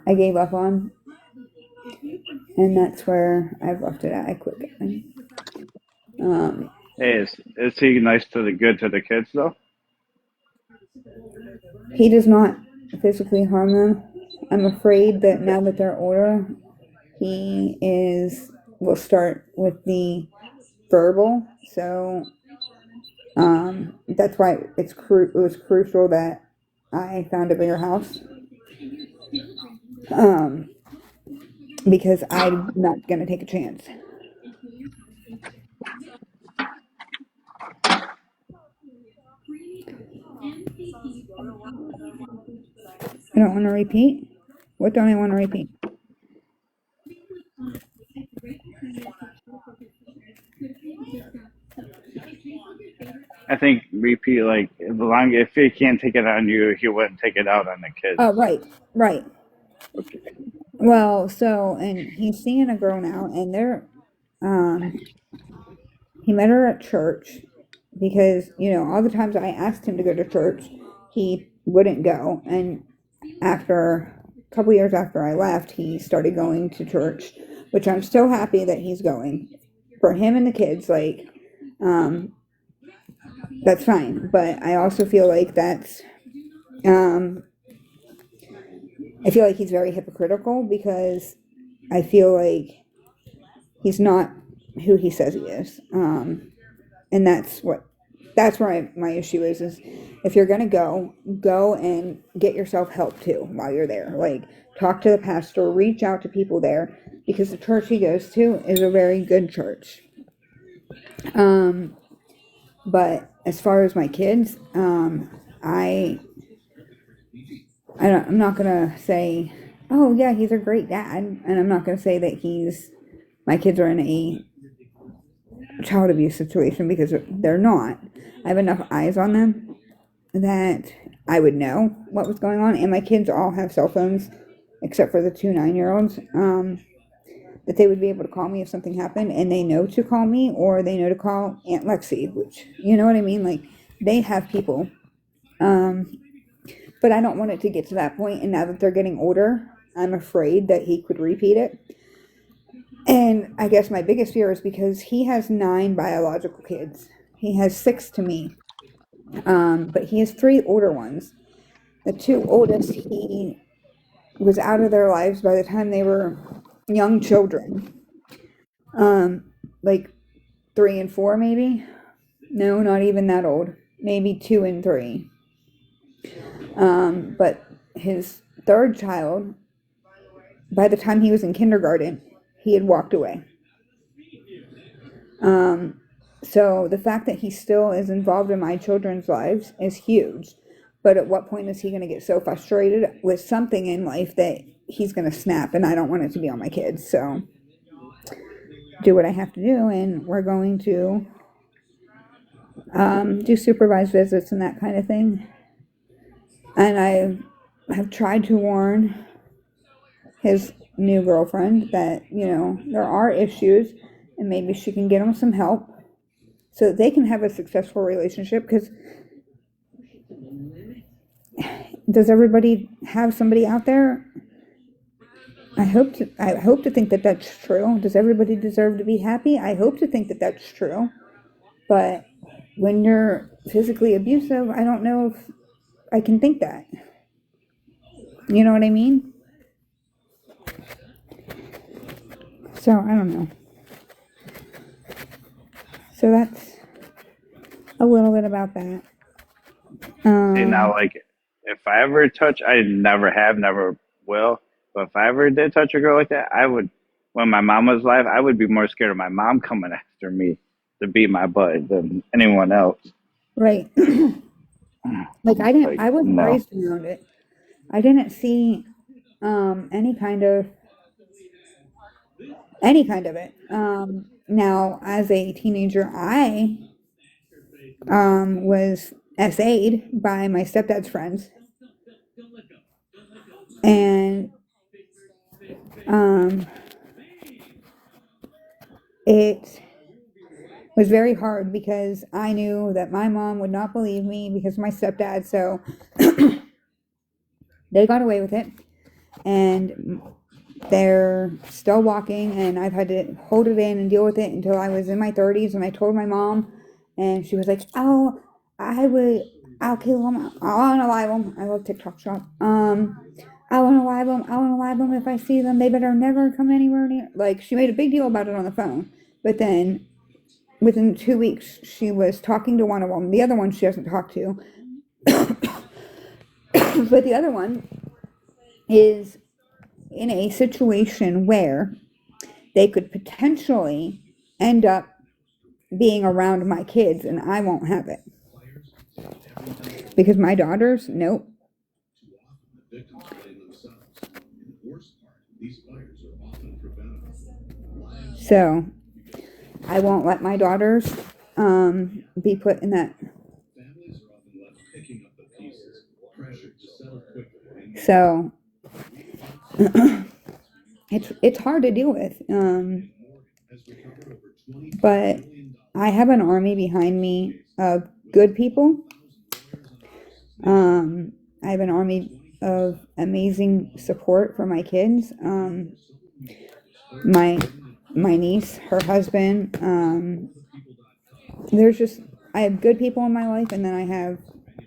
gave up on. And that's where I've left it at. I quit going. Hey, is he nice to the kids though? He does not physically harm them. I'm afraid that now that they're older, will start with the verbal. So that's why it was crucial that I found a bigger house. um, because I'm not going to take a chance. I don't want to repeat. What don't I want to repeat? I think repeat like as long if he can't take it on you, he wouldn't take it out on the kids. Oh, right, right. Okay. Well, so, and he's seeing a girl now, and um, he met her at church because, all the times I asked him to go to church, he wouldn't go. And after a couple years after I left, he started going to church, which I'm so happy that he's going. For him and the kids, like, um, that's fine. But I also feel like um, I feel like he's very hypocritical because I feel like he's not who he says he is. And that's where my issue is if you're gonna go and get yourself help too while you're there. Like, talk to the pastor, reach out to people there, because the church he goes to is a very good church. But as far as my kids, I'm not gonna say, oh yeah, he's a great dad, and I'm not gonna say that my kids are in a child abuse situation, because they're not. I have enough eyes on them that I would know what was going on, and my kids all have cell phones, except for the two 9-year-olds. That they would be able to call me if something happened, and they know to call me, or they know to call Aunt Lexi, which, you know what I mean? Like, they have people. But I don't want it to get to that point, and now that they're getting older, I'm afraid that he could repeat it. And I guess my biggest fear is because he has 9 biological kids. He has 6 to me. But he has 3 older ones. The 2 oldest, he was out of their lives by the time they were young children. Like 3 and 4, maybe. No, not even that old. Maybe 2 and 3. But his third child, by the time he was in kindergarten, he had walked away. So the fact that he still is involved in my children's lives is huge. But at what point is he going to get so frustrated with something in life that he's going to snap? And I don't want it to be on my kids. So do what I have to do, and we're going to do supervised visits and that kind of thing. And I have tried to warn his new girlfriend that, there are issues, and maybe she can get him some help so that they can have a successful relationship. Because does everybody have somebody out there? I hope to think that that's true. Does everybody deserve to be happy? I hope to think that that's true. But when you're physically abusive, I don't know if I can think that. You know what I mean? So I don't know. So that's a little bit about that. See, now, like, if I ever touch, I never have, never will. But if I ever did touch a girl like that, I would, when my mom was alive, I would be more scared of my mom coming after me to beat my butt than anyone else. Right. Like, Like, I wasn't no. raised around it. I didn't see any kind of it. Now, as a teenager, I was SA'd by my stepdad's friends, and it was very hard because I knew that my mom would not believe me because of my stepdad. So they got away with it, and they're still walking, and I've had to hold it in and deal with it until I was in my 30s, and I told my mom, and she was like, "Oh, I'll kill them. I'll unalive them." I love TikTok shop. I'll unalive them. I'll unalive them if I see them. They better never come anywhere near. Like, she made a big deal about it on the phone, but then within 2 weeks, she was talking to one of them. The other one she doesn't talk to, but the other one is in a situation where they could potentially end up being around my kids and I won't have it. Because my daughters, nope. So I won't let my daughters be put in that. So it's hard to deal with. But I have an army behind me of good people. I have an army of amazing support for my kids. My niece, her husband. There's just I have good people in my life, and then I have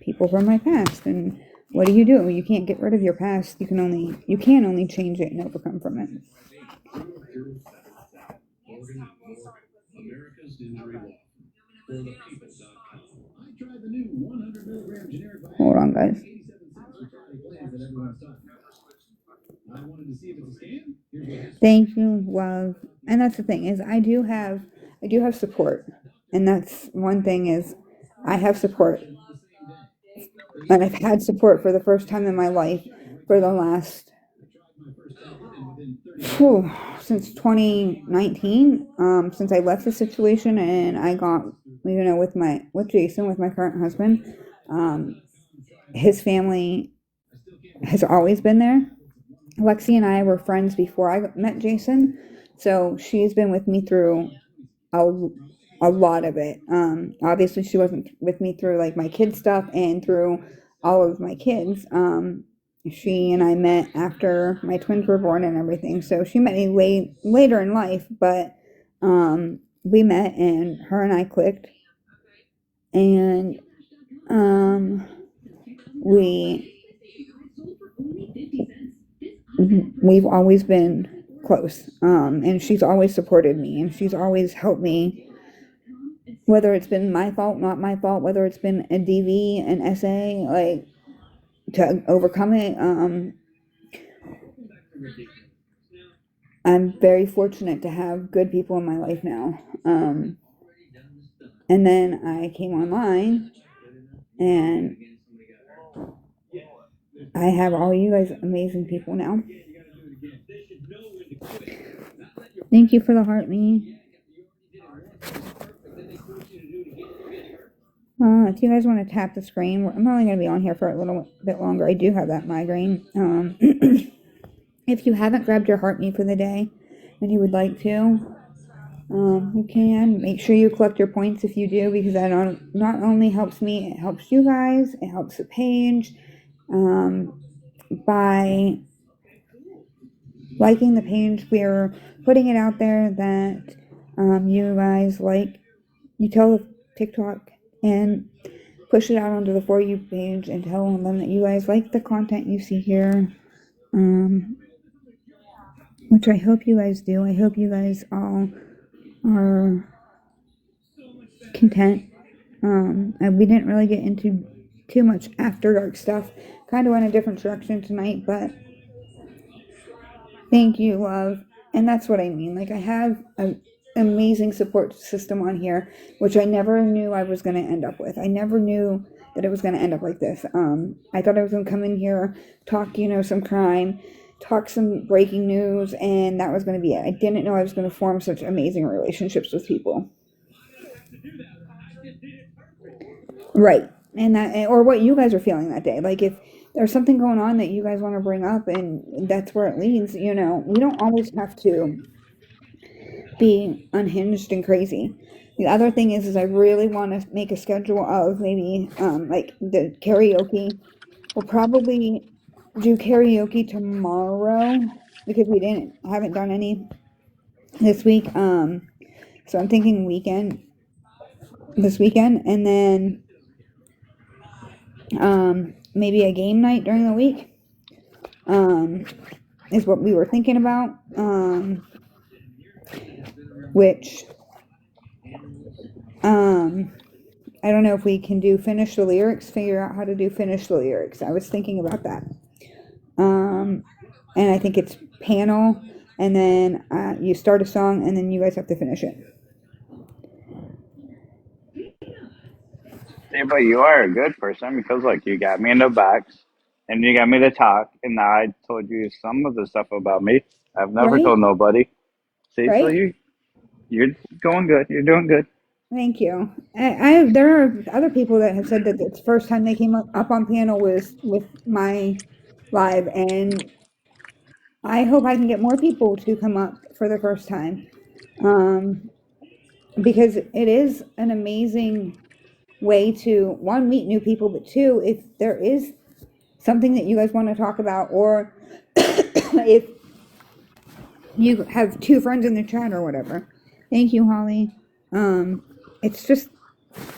people from my past. And what do? You can't get rid of your past. You can only change it and overcome from it. Hold on, guys. Thank you, love. And that's the thing is I do have support. And that's one thing is I have support. And I've had support for the first time in my life for the last since 2019, since I left the situation and I got with Jason, with my current husband. His family has always been there. Lexi and I were friends before I met Jason, so she's been with me through a, a lot of it. Obviously, she wasn't with me through like my kid stuff and through all of my kids. She and I met after my twins were born and everything, so she met me later in life, but we met and her and I clicked, and we we've always been close. And she's always supported me and she's always helped me, whether it's been my fault, not my fault, whether it's been a DV, an SA, like to overcome it. I'm very fortunate to have good people in my life now. And then I came online and I have all you guys amazing people now. Thank you for the heart, me. If you guys want to tap the screen, I'm only going to be on here for a little bit longer. I do have that migraine. If you haven't grabbed your heart me for the day and you would like to, you can. Make sure you collect your points if you do, because that not only helps me, it helps you guys, it helps the page. By liking the page, we're putting it out there that you guys like. You tell TikTok and push it out onto the For You page and tell them that you guys like the content you see here, which I hope you guys do. I hope you guys all are content. And we didn't really get into too much after dark stuff. Kind of went a different direction tonight, but thank you, love. And that's what I mean. Like, I have an amazing support system on here, which I never knew I was going to end up with. I never knew that it was going to end up like this. I thought I was going to come in here, talk, some crime, talk some breaking news, and that was going to be it. I didn't know I was going to form such amazing relationships with people. Right. And that, or what you guys are feeling that day. Like, if there's something going on that you guys want to bring up and that's where it leads, we don't always have to be unhinged and crazy. The other thing is I really want to make a schedule of maybe like the karaoke. We'll probably do karaoke tomorrow because we haven't done any this week. So I'm thinking this weekend, and then maybe a game night during the week is what we were thinking about, which I don't know if we can do figure out how to do finish the lyrics. I was thinking about that. And I think it's panel, and then you start a song, and then you guys have to finish it. Yeah, but you are a good person because, like, you got me in the box and you got me to talk, and now I told you some of the stuff about me. I've never Right? told nobody. See, so Right? you're going good. You're doing good. Thank you. There are other people that have said that it's the first time they came up on panel with my live, and I hope I can get more people to come up for the first time, um, because it is an amazing way to one meet new people, but two, if there is something that you guys want to talk about, or if you have two friends in the chat or whatever. Thank you, Holly. Um, it's just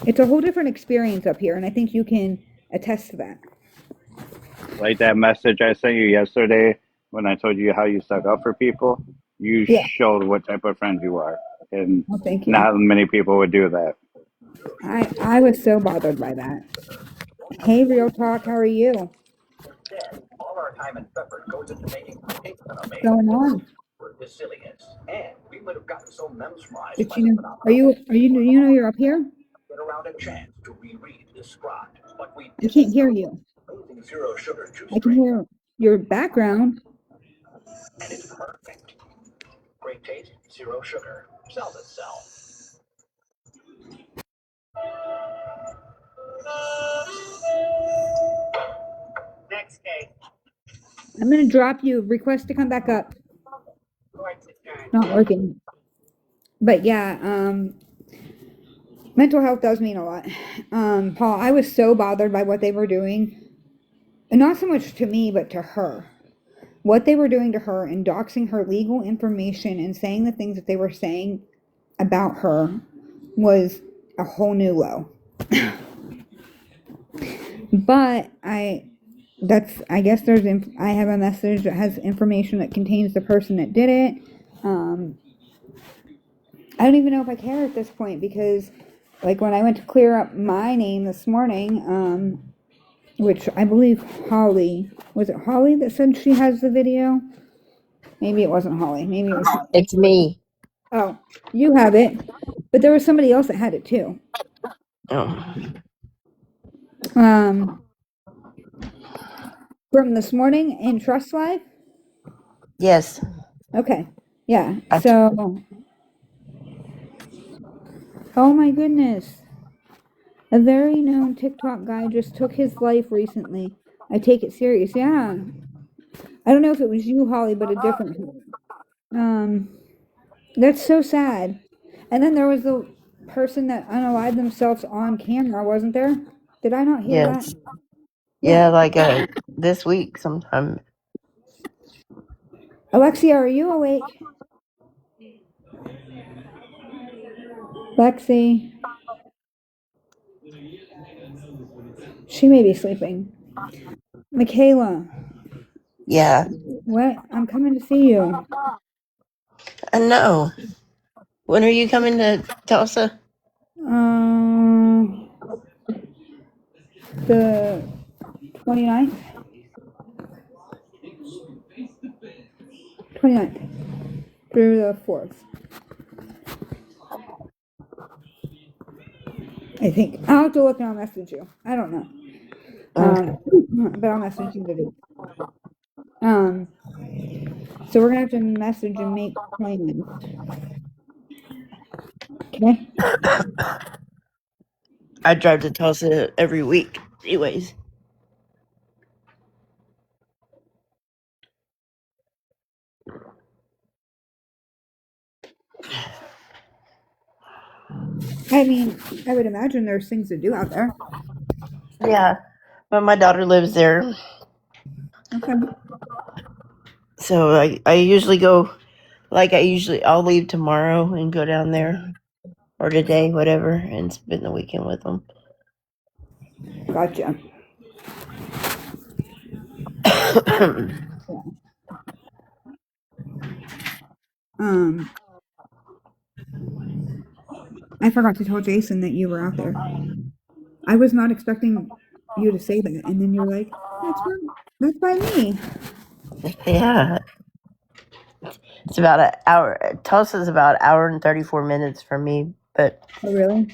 it's a whole different experience up here, and I think you can attest to that. Like that message I sent you yesterday when I told you how you stuck up for people. You Yeah. showed what type of friend you are, and Well, thank you. not many people would do that. I was so bothered by that. Hey, Real Talk, how are you? What's going on? Did you know? You know you're up here? I can't hear you. I can hear your background. I'm gonna drop you. Request to come back up. Not working. But yeah, mental health does mean a lot. Paul, I was so bothered by what they were doing, and not so much to me, but to her. What they were doing to her and doxing her legal information and saying the things that they were saying about her was a whole new low. But I guess I have a message that has information that contains the person that did it. I don't even know if I care at this point, because like when I went to clear up my name this morning, which I believe was it Holly that said she has the video? Maybe it wasn't Holly. Maybe it was, It's me. oh, you have it. But there was somebody else that had it too. Oh, Um, from this morning in Trust Live. yes. Okay. Yeah. I, So, oh my goodness. A very known TikTok guy just took his life recently. I take it serious. Yeah. I don't know if it was you, Holly, but a different. Um, that's so sad. And then there was the person that unalived themselves on camera, wasn't there? Did I not hear that? yes. Yeah. Yeah, like this week sometime. Alexia, are you awake? Lexi, she may be sleeping. Michaela, Yeah. what? I'm coming to see you. I know. When are you coming to Tulsa? Um, the 29th? 29th through the 4th, I think. I'll have to look and I'll message you. I don't know. Okay. But I'll message you the date. So we're gonna have to message and make plans. Okay? I drive to Tulsa every week. Anyways. I mean, I would imagine there's things to do out there. Yeah. But my daughter lives there. Okay. So I usually go, I'll leave tomorrow and go down there, or today, whatever, and spend the weekend with them. Gotcha. Um, I forgot to tell Jason that you were out there. I was not expecting you to say that, and then you're like, "That's by me." Yeah. It's about an hour. Tulsa's about an hour and 34 minutes from me, but Oh, really?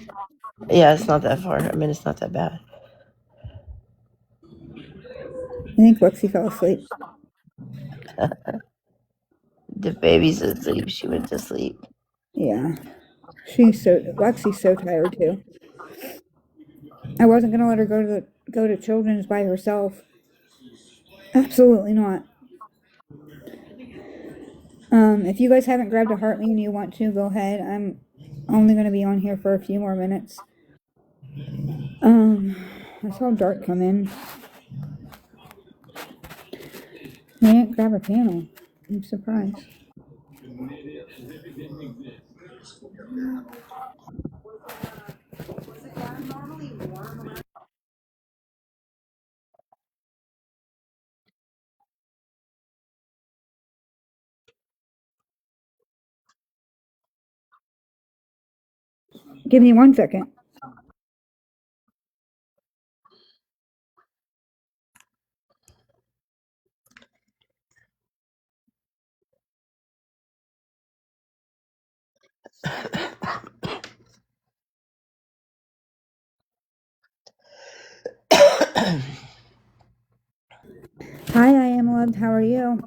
yeah, it's not that far. I mean, it's not that bad. I think Lexi fell asleep. The baby's asleep. She went to sleep. Yeah. Lexi's so tired too. I wasn't gonna let her go to children's by herself. Absolutely not. If you guys haven't grabbed a heart me and you want to, go ahead. I'm only gonna be on here for a few more minutes. I saw Dart come in. He didn't grab a panel. I'm surprised. Give me 1 second. Hi, I am loved. How are you?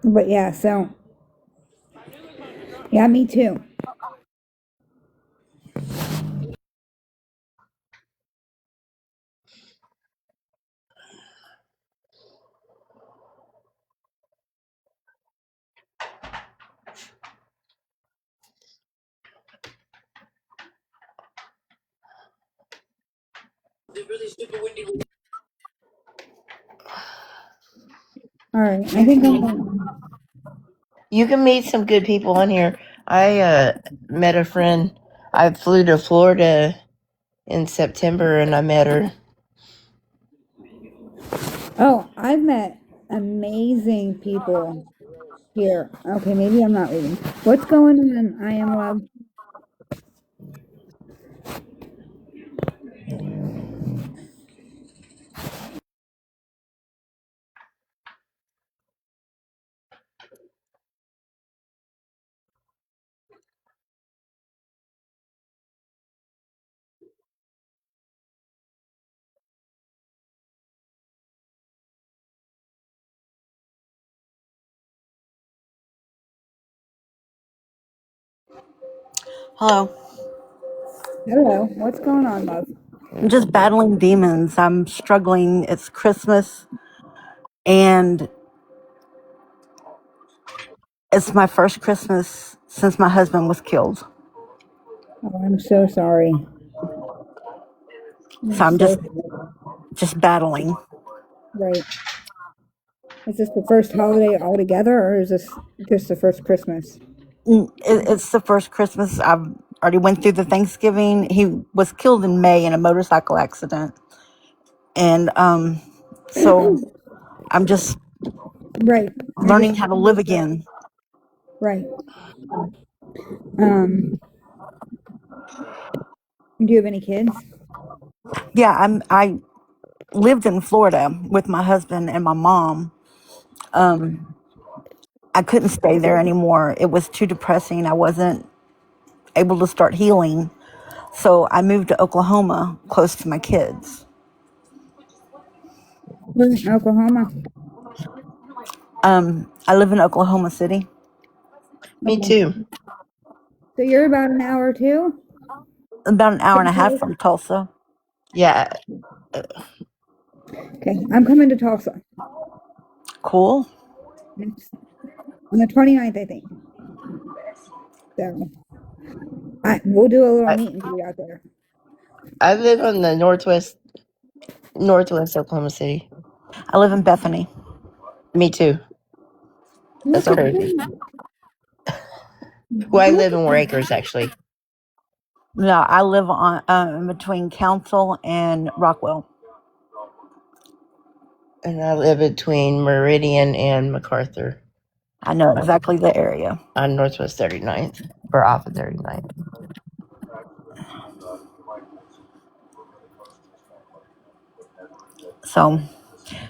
But yeah, so yeah, me too. All right, I think I'm gonna. You can meet some good people on here. I met a friend. I flew to Florida in September and I met her. Oh, I've met amazing people here. Okay, maybe I'm not reading. What's going on? I am loved. Hello. Hello. What's going on, love? I'm just battling demons. I'm struggling. It's Christmas and it's my first Christmas since my husband was killed. Oh, I'm so sorry. So I'm I'm so just battling. right. Is this the first holiday altogether, or is this just the first Christmas? It's the first Christmas. I've already went through the Thanksgiving. He was killed in May in a motorcycle accident. And so I'm just Right. I just learning how to live again. right. Um, do you have any kids? Yeah, I lived in Florida with my husband and my mom. I couldn't stay there anymore. It was too depressing. I wasn't able to start healing. So I moved to Oklahoma, close to my kids. We're in Oklahoma. I live in Oklahoma City. Me Okay. too. So you're about an hour too? About an hour and a half from Tulsa. Yeah. Okay. I'm coming to Tulsa. Cool. It's on the 29th, I think. So we'll do a little I, meet and greet out there. I live on the northwest Oklahoma City. I live in Bethany. Me too. That's Look at crazy. that. Well, I Look live in at War that. Acres actually. No, I live on in between Council and Rockwell. And I live between Meridian and MacArthur. I know exactly the area. On Northwest 39th, or off of 39th. So,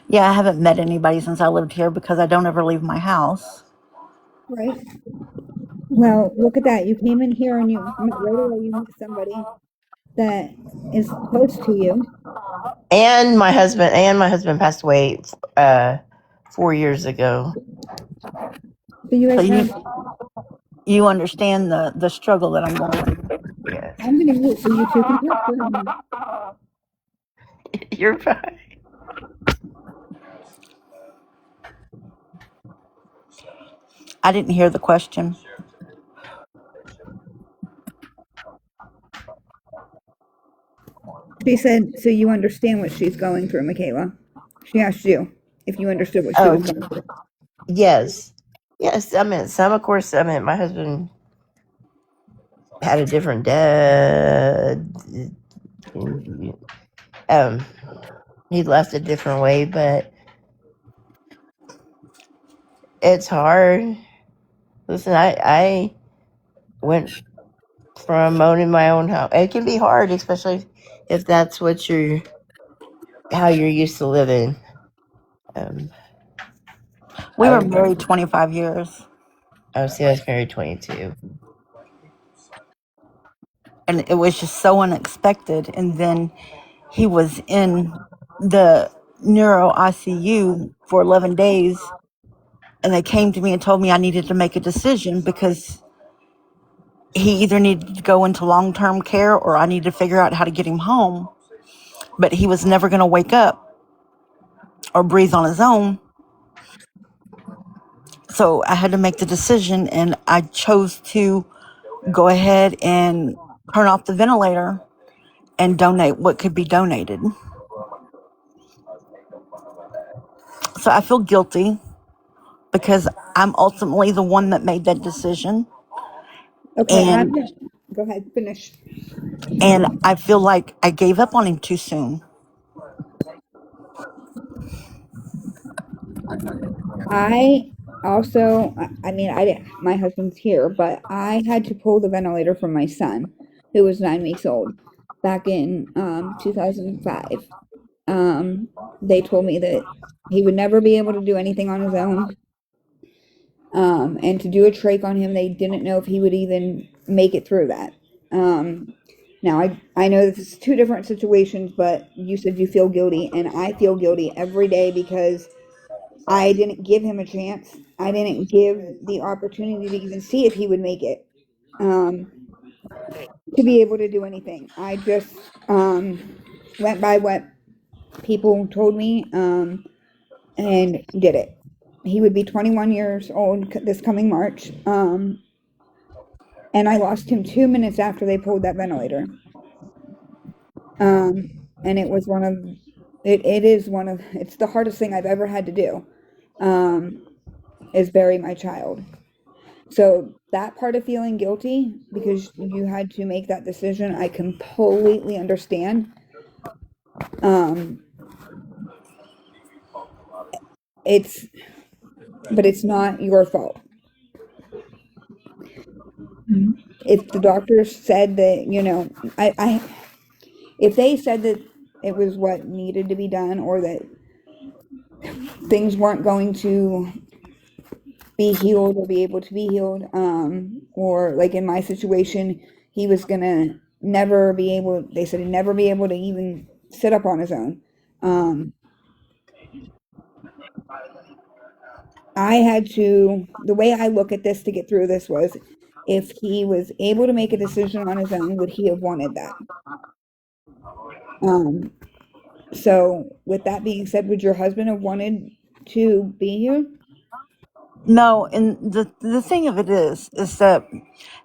yeah, I haven't met anybody since I lived here because I don't ever leave my house. Right. Well, look at that. You came in here and right away you met somebody that is close to you. And my husband passed away 4 years ago. So you So guys have. you understand the struggle that I'm going through. Yes. I'm gonna mute so you two can talk for a moment. You're fine. I didn't hear the question. She said, "So you understand what she's going through, Michaela?" She asked you if you understood what she was Oh, going through. yes. Yes, of course, my husband had a different dad. Um, he left a different way, but it's hard. Listen, I went from owning my own house. It can be hard, especially if that's how you're used to living. Um, We I were was married 25 years, I was married 22. and it was just so unexpected. And then he was in the neuro ICU for 11 days, and they came to me and told me I needed to make a decision because he either needed to go into long-term care or I needed to figure out how to get him home. But he was never going to wake up or breathe on his own. So I had to make the decision, and I chose to go ahead and turn off the ventilator and donate what could be donated. So I feel guilty because I'm ultimately the one that made that decision. Okay, I'm And gonna go ahead, finish. I feel like I gave up on him too soon. I also, I mean, I didn't, my husband's here, but I had to pull the ventilator from my son, who was 9 weeks old, back in 2005. Um, they told me that he would never be able to do anything on his own. And to do a trach on him, they didn't know if he would even make it through that. Now I know this is two different situations, but you said you feel guilty, and I feel guilty every day because I didn't give him a chance. I didn't give the opportunity to even see if he would make it, um, to be able to do anything. I just went by what people told me, and did it. He would be 21 years old this coming March, and I lost him 2 minutes after they pulled that ventilator. And it was it is it's the hardest thing I've ever had to do, is bury my child. So that part of feeling guilty because you had to make that decision, I completely understand. Um, it's, but it's not your fault. If the doctors said that, if they said that it was what needed to be done or that things weren't going to be healed or be able to be healed, or like in my situation, he was gonna never be able, they said he'd never be able to even sit up on his own. Um, I had to, the way I look at this to get through this was if he was able to make a decision on his own, would he have wanted that? Um, so with that being said, would your husband have wanted to be here? No, and the thing of it is that,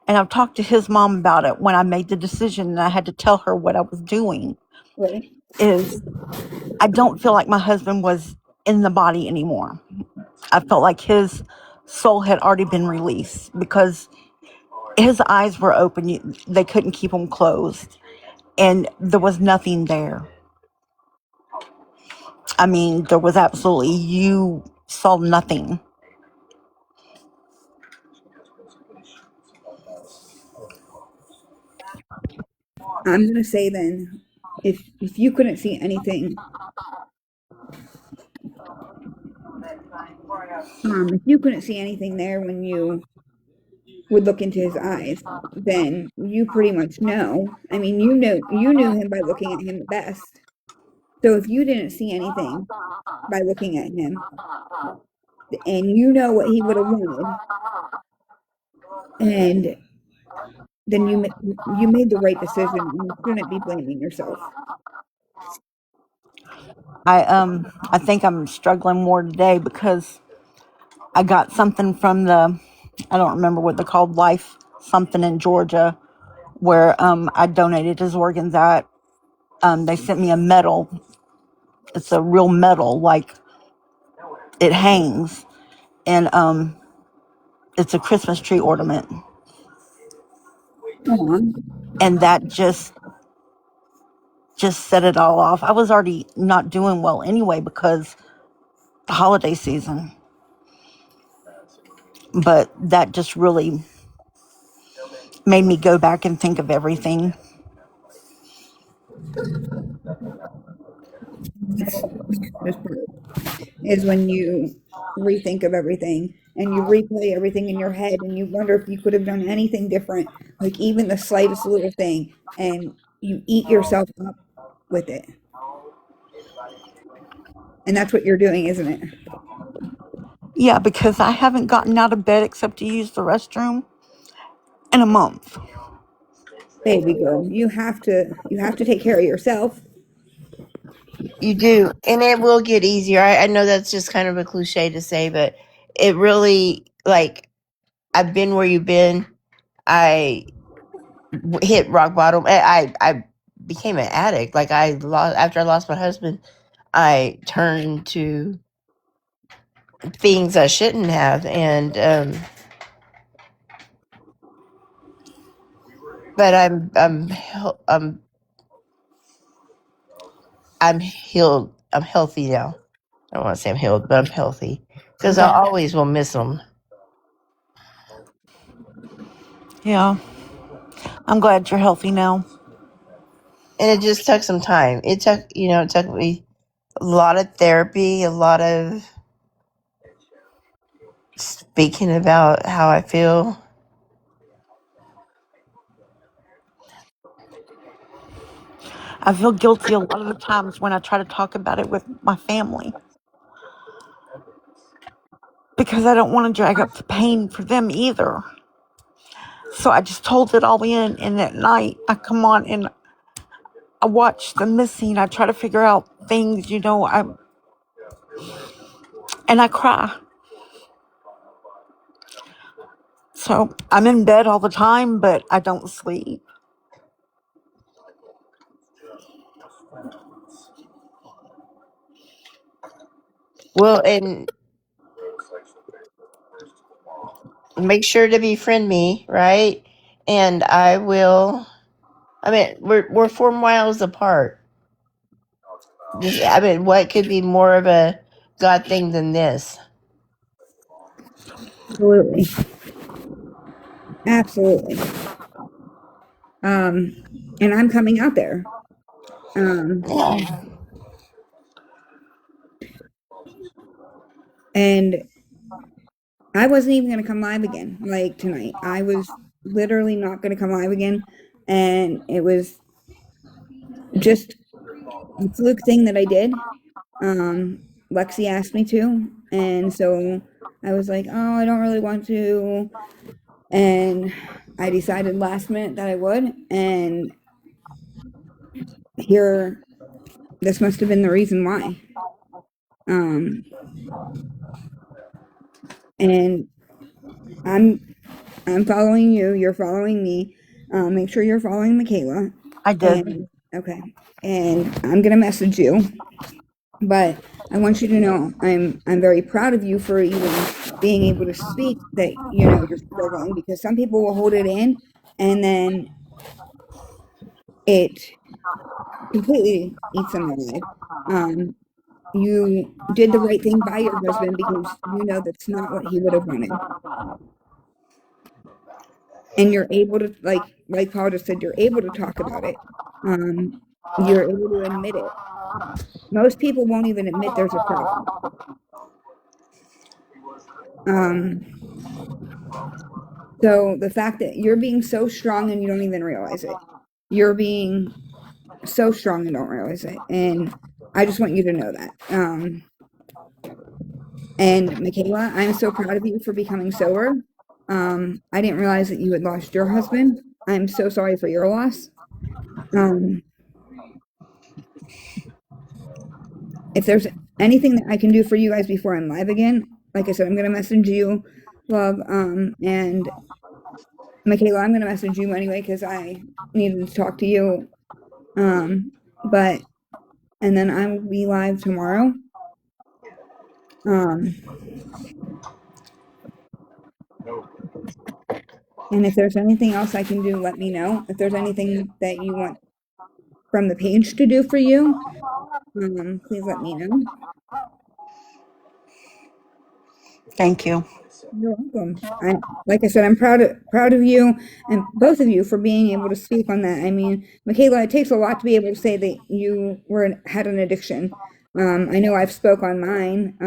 and I've talked to his mom about it when I made the decision and I had to tell her what I was doing, Right. is I don't feel like my husband was in the body anymore. I felt like his soul had already been released because his eyes were open. They couldn't keep them closed. And there was nothing there. I mean, there was absolutely, you saw nothing. I'm gonna say then, if you couldn't see anything, if you couldn't see anything there when you would look into his eyes, then you pretty much know. I mean, you knew him by looking at him the best. So if you didn't see anything by looking at him, and you know what he would have wanted, and then you made the right decision, and you shouldn't be blaming yourself. I think I'm struggling more today because I got something from the, I don't remember what they're called, Life something in Georgia, where I donated his organs at. They sent me a medal. It's a real medal, like it hangs, and it's a Christmas tree ornament, Aw. and that just set it all off. I was already not doing well anyway because the holiday season, but that just really made me go back and think of everything. That's this part is when you rethink of everything and you replay everything in your head and you wonder if you could have done anything different, like even the slightest little thing, and you eat yourself up with it. And that's what you're doing, isn't it? Yeah, because I haven't gotten out of bed except to use the restroom in a month. Baby girl, you have to take care of yourself. You do, and it will get easier. I know that's just kind of a cliche to say, but it really, like, I've been where you've been. I hit rock bottom. I became an addict. Like, I lost after I lost my husband. I turned to things I shouldn't have, and but I'm healed. I'm healthy now. I don't want to say I'm healed, but I'm healthy because I That always will miss them. Yeah, I'm glad you're healthy now. And it just took some time. It took me a lot of therapy, a lot of speaking about how I feel. I feel guilty a lot of the times when I try to talk about it with my family because I don't want to drag up the pain for them either. So I just hold it all in, and at night I come on and I watch the missing. I try to figure out things, and I cry. So I'm in bed all the time, but I don't sleep. Well, and make sure to befriend me, right? And I will. I mean, we're 4 miles apart. I mean, what could be more of a God thing than this? absolutely, absolutely. Um, and I'm coming out there. Um, Yeah. and I wasn't even going to come live again like tonight. I was literally not going to come live again. And it was just a fluke thing that I did. Lexi asked me to. And so I was like, oh, I don't really want to. And I decided last minute that I would. And here, this must have been the reason why. Um, and I'm I'm following you. You're following me. Make sure you're following Michaela. I did. And okay. And I'm gonna message you. But I want you to know I'm very proud of you for even being able to speak that you're struggling, because some people will hold it in and then it completely eats them alive. Um, you did the right thing by your husband because you know that's not what he would have wanted. and you're able to, like Paul just said, you're able to talk about it. You're able to admit it. Most people won't even admit there's a problem. Um, so the fact that you're being so strong and you don't even realize it, you're being so strong and don't realize it, and I just want you to know that. And Michaela, I'm so proud of you for becoming sober. I didn't realize that you had lost your husband. I'm so sorry for your loss. Um, if there's anything that I can do for you guys before I'm live again, like I said, I'm gonna message you, love. And Michaela, I'm gonna message you anyway because I needed to talk to you. But and then I will be live tomorrow. Um, and if there's anything else I can do, let me know. If there's anything that you want from the page to do for you, please let me know. Thank you. You're welcome. Like I said, I'm proud of you and both of you for being able to speak on that. I mean, Michaela, it takes a lot to be able to say that you had an addiction. I know I've spoke on mine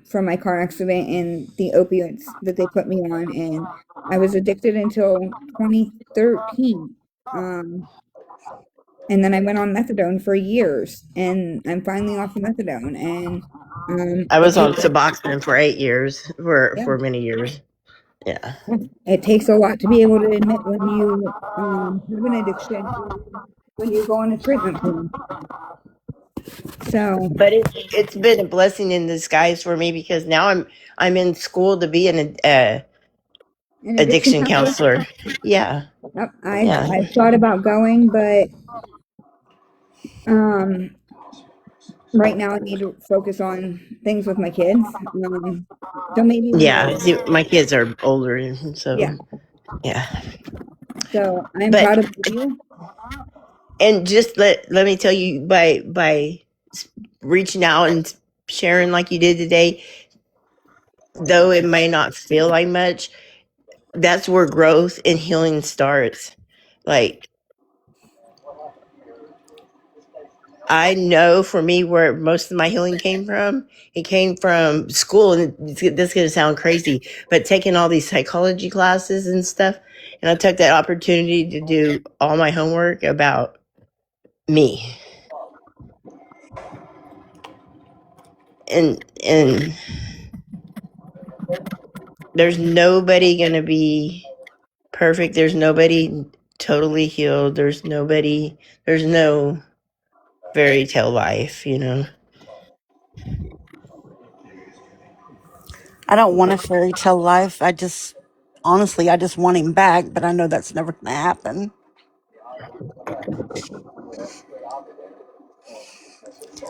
from my car accident and the opiates that they put me on, and I was addicted until 2013. And then I went on methadone for years, and I'm finally off of methadone. And I it was on takes Suboxone for 8 years, yeah. for many years. Yeah. It takes a lot to be able to admit when you have an addiction, when you go on a treatment plan. So, But it's been a blessing in disguise for me because now I'm in school to be an an addiction addiction counselor, counselor. Yeah. yep, Yeah. I thought about going, but um, right now I need to focus on things with my kids. So maybe one Yeah. day, See, my kids are older, yeah. so yeah. So I'm But proud of you. and just let me tell you, by reaching out and sharing like you did today, though it may not feel like much, that's where growth and healing starts. Like, I know for me where most of my healing came from. It came from school, and this is going to sound crazy, but taking all these psychology classes and stuff, and I took that opportunity to do all my homework about me, and there's nobody going to be perfect. There's nobody totally healed. There's no fairy tale life, you know. I don't want a fairy tale life. Honestly, I just want him back, but I know that's never going to happen.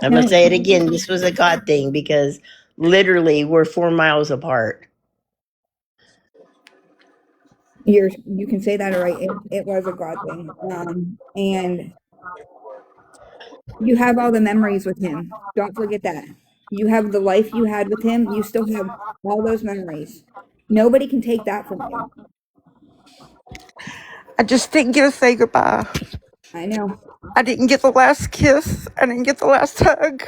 I'm going to No, say it again. This was a God thing because literally we're 4 miles apart. you can say that right. It was a God thing. And you have all the memories with him. Don't forget that. You have the life you had with him. You still have all those memories. Nobody can take that from you. I just didn't get to say goodbye. I know. I didn't get the last kiss. I didn't get the last hug.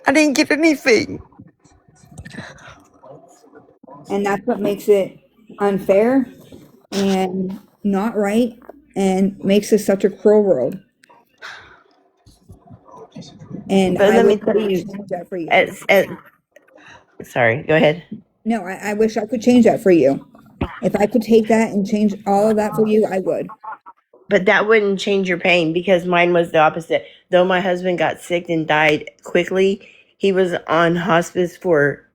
I didn't get anything. And that's what makes it unfair and not right and makes this such a cruel world. And But I let wish me I tell could you, change that for you. as sorry, go ahead. No, I wish I could change that for you. If I could take that and change all of that for you, I would. But that wouldn't change your pain because mine was the opposite. Though my husband got sick and died quickly, he was on hospice for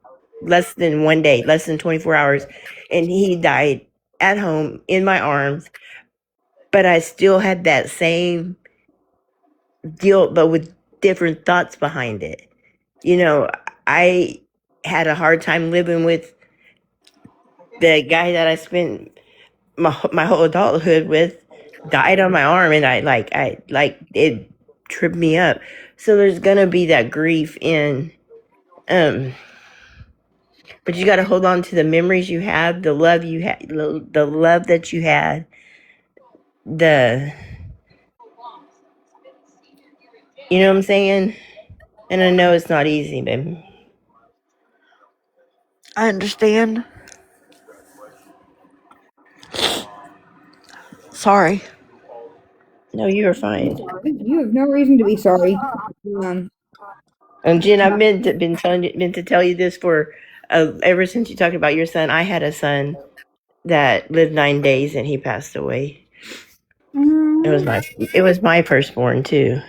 less than 1 day, less than 24 hours, and he died at home in my arms. But I still had that same guilt, but with different thoughts behind it. You know, I had a hard time living with the guy that I spent my whole adulthood with died on my arm, and I like it tripped me up. So there's gonna be that grief in um But you got to hold on to the memories you had, the love you had, the love that you had, the, you know what I'm saying? And I know it's not easy, babe. I understand. Sorry. No, you are fine. You have no reason to be sorry. Um, And Jen, I've been to tell you this for ever since you talked about your son. I had a son that lived 9 days and he passed away. um, It was my firstborn too.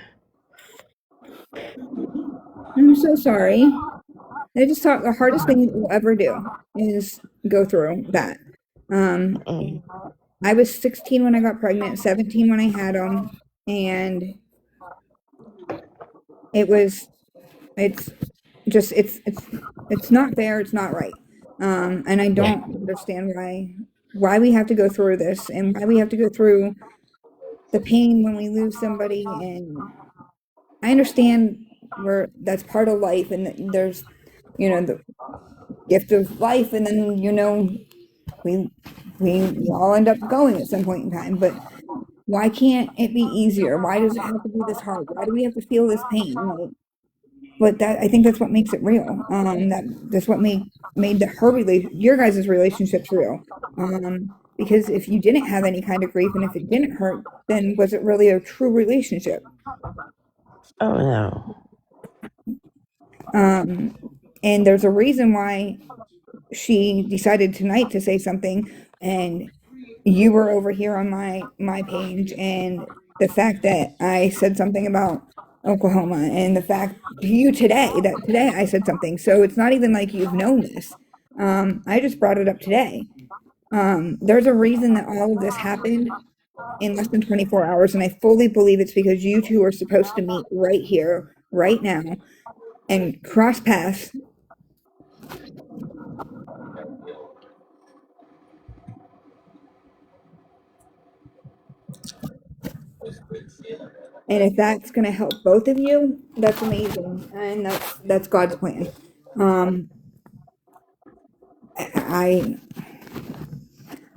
I'm so sorry. I just thought the hardest thing that we'll ever do is go through that. Um, Mm. I was 16 when I got pregnant, 17 when I had him, and it was it's just it's not fair, it's not right. And I Yeah. don't understand why we have to go through this and why we have to go through the pain when we lose somebody. And I understand where that's part of life, and that there's the gift of life, and then we we all end up going at some point in time. But why can't it be easier? Why does it have to be this hard? Why do we have to feel this pain? Like, but that I think that's what makes it real. That's what made your guys' relationships real. Because if you didn't have any kind of grief and if it didn't hurt, then was it really a true relationship? Oh no. Um, and there's a reason why she decided tonight to say something, and you were over here on my page, and the fact that I said something about Oklahoma, and the fact to you today that today I said something. So it's not even like you've known this. I just brought it up today. There's a reason that all of this happened in less than 24 hours, and I fully believe it's because you two are supposed to meet right here, right now, and cross paths. And if that's going to help both of you, that's amazing, and that's God's plan. Um, I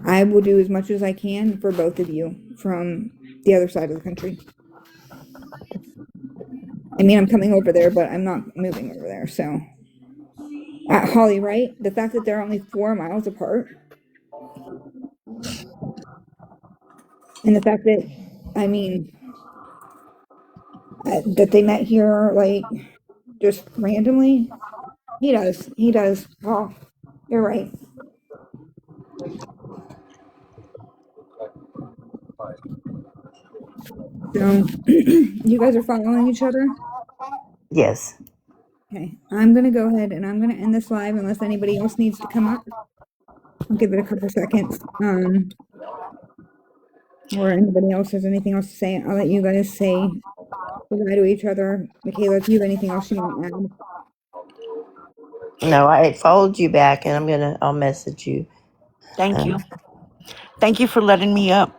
I will do as much as I can for both of you from the other side of the country. I mean, I'm coming over there, but I'm not moving over there. So, Holly, right? The fact that they're only 4 miles apart, and the fact that, I mean, that they met here like just randomly. He does. He does. Oh, you're right. So, you guys are following each other? Yes. Okay. I'm going to go ahead and I'm going to end this live unless anybody else needs to come up. I'll give it a couple seconds. Or anybody else has anything else to say. I'll let you guys say goodbye to each other. Michaela, if you have anything else you want to add. No, I followed you back, and I'll message you. Thank Um, you. Thank you for letting me up.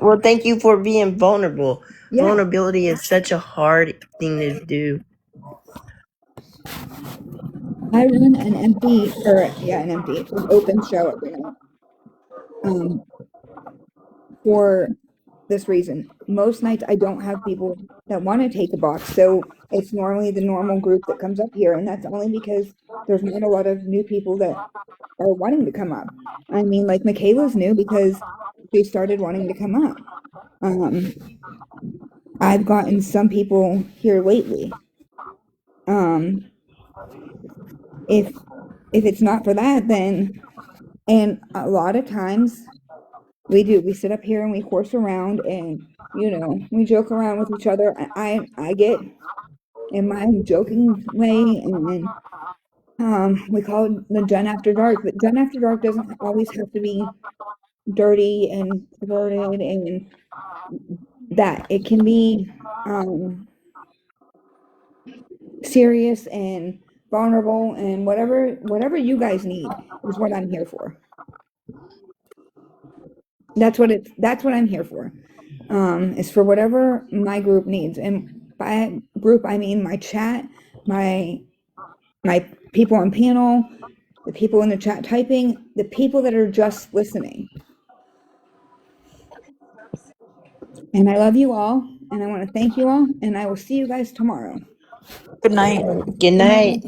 well, thank you for being vulnerable. Yeah, Vulnerability is such a hard thing to do. I run an open show every night. Um, for this reason. Most nights I don't have people that want to take a box, so it's normally the normal group that comes up here, and that's only because there's not a lot of new people that are wanting to come up. I mean, like Michaela's new because she started wanting to come up. Um, I've gotten some people here lately. Um, if if it's not for that, then and a lot of times we sit up here and we horse around and we joke around with each other. I get in my joking way, and we call it the Jen After Dark, but Jen After Dark doesn't always have to be dirty and perverted, and that it can be serious and vulnerable, and whatever you guys need is what I'm here for. That's what I'm here for. Is for whatever my group needs. And by group I mean my chat, my people on panel, the people in the chat typing, the people that are just listening. And I love you all, and I want to thank you all, and I will see you guys tomorrow. Good night. Good night.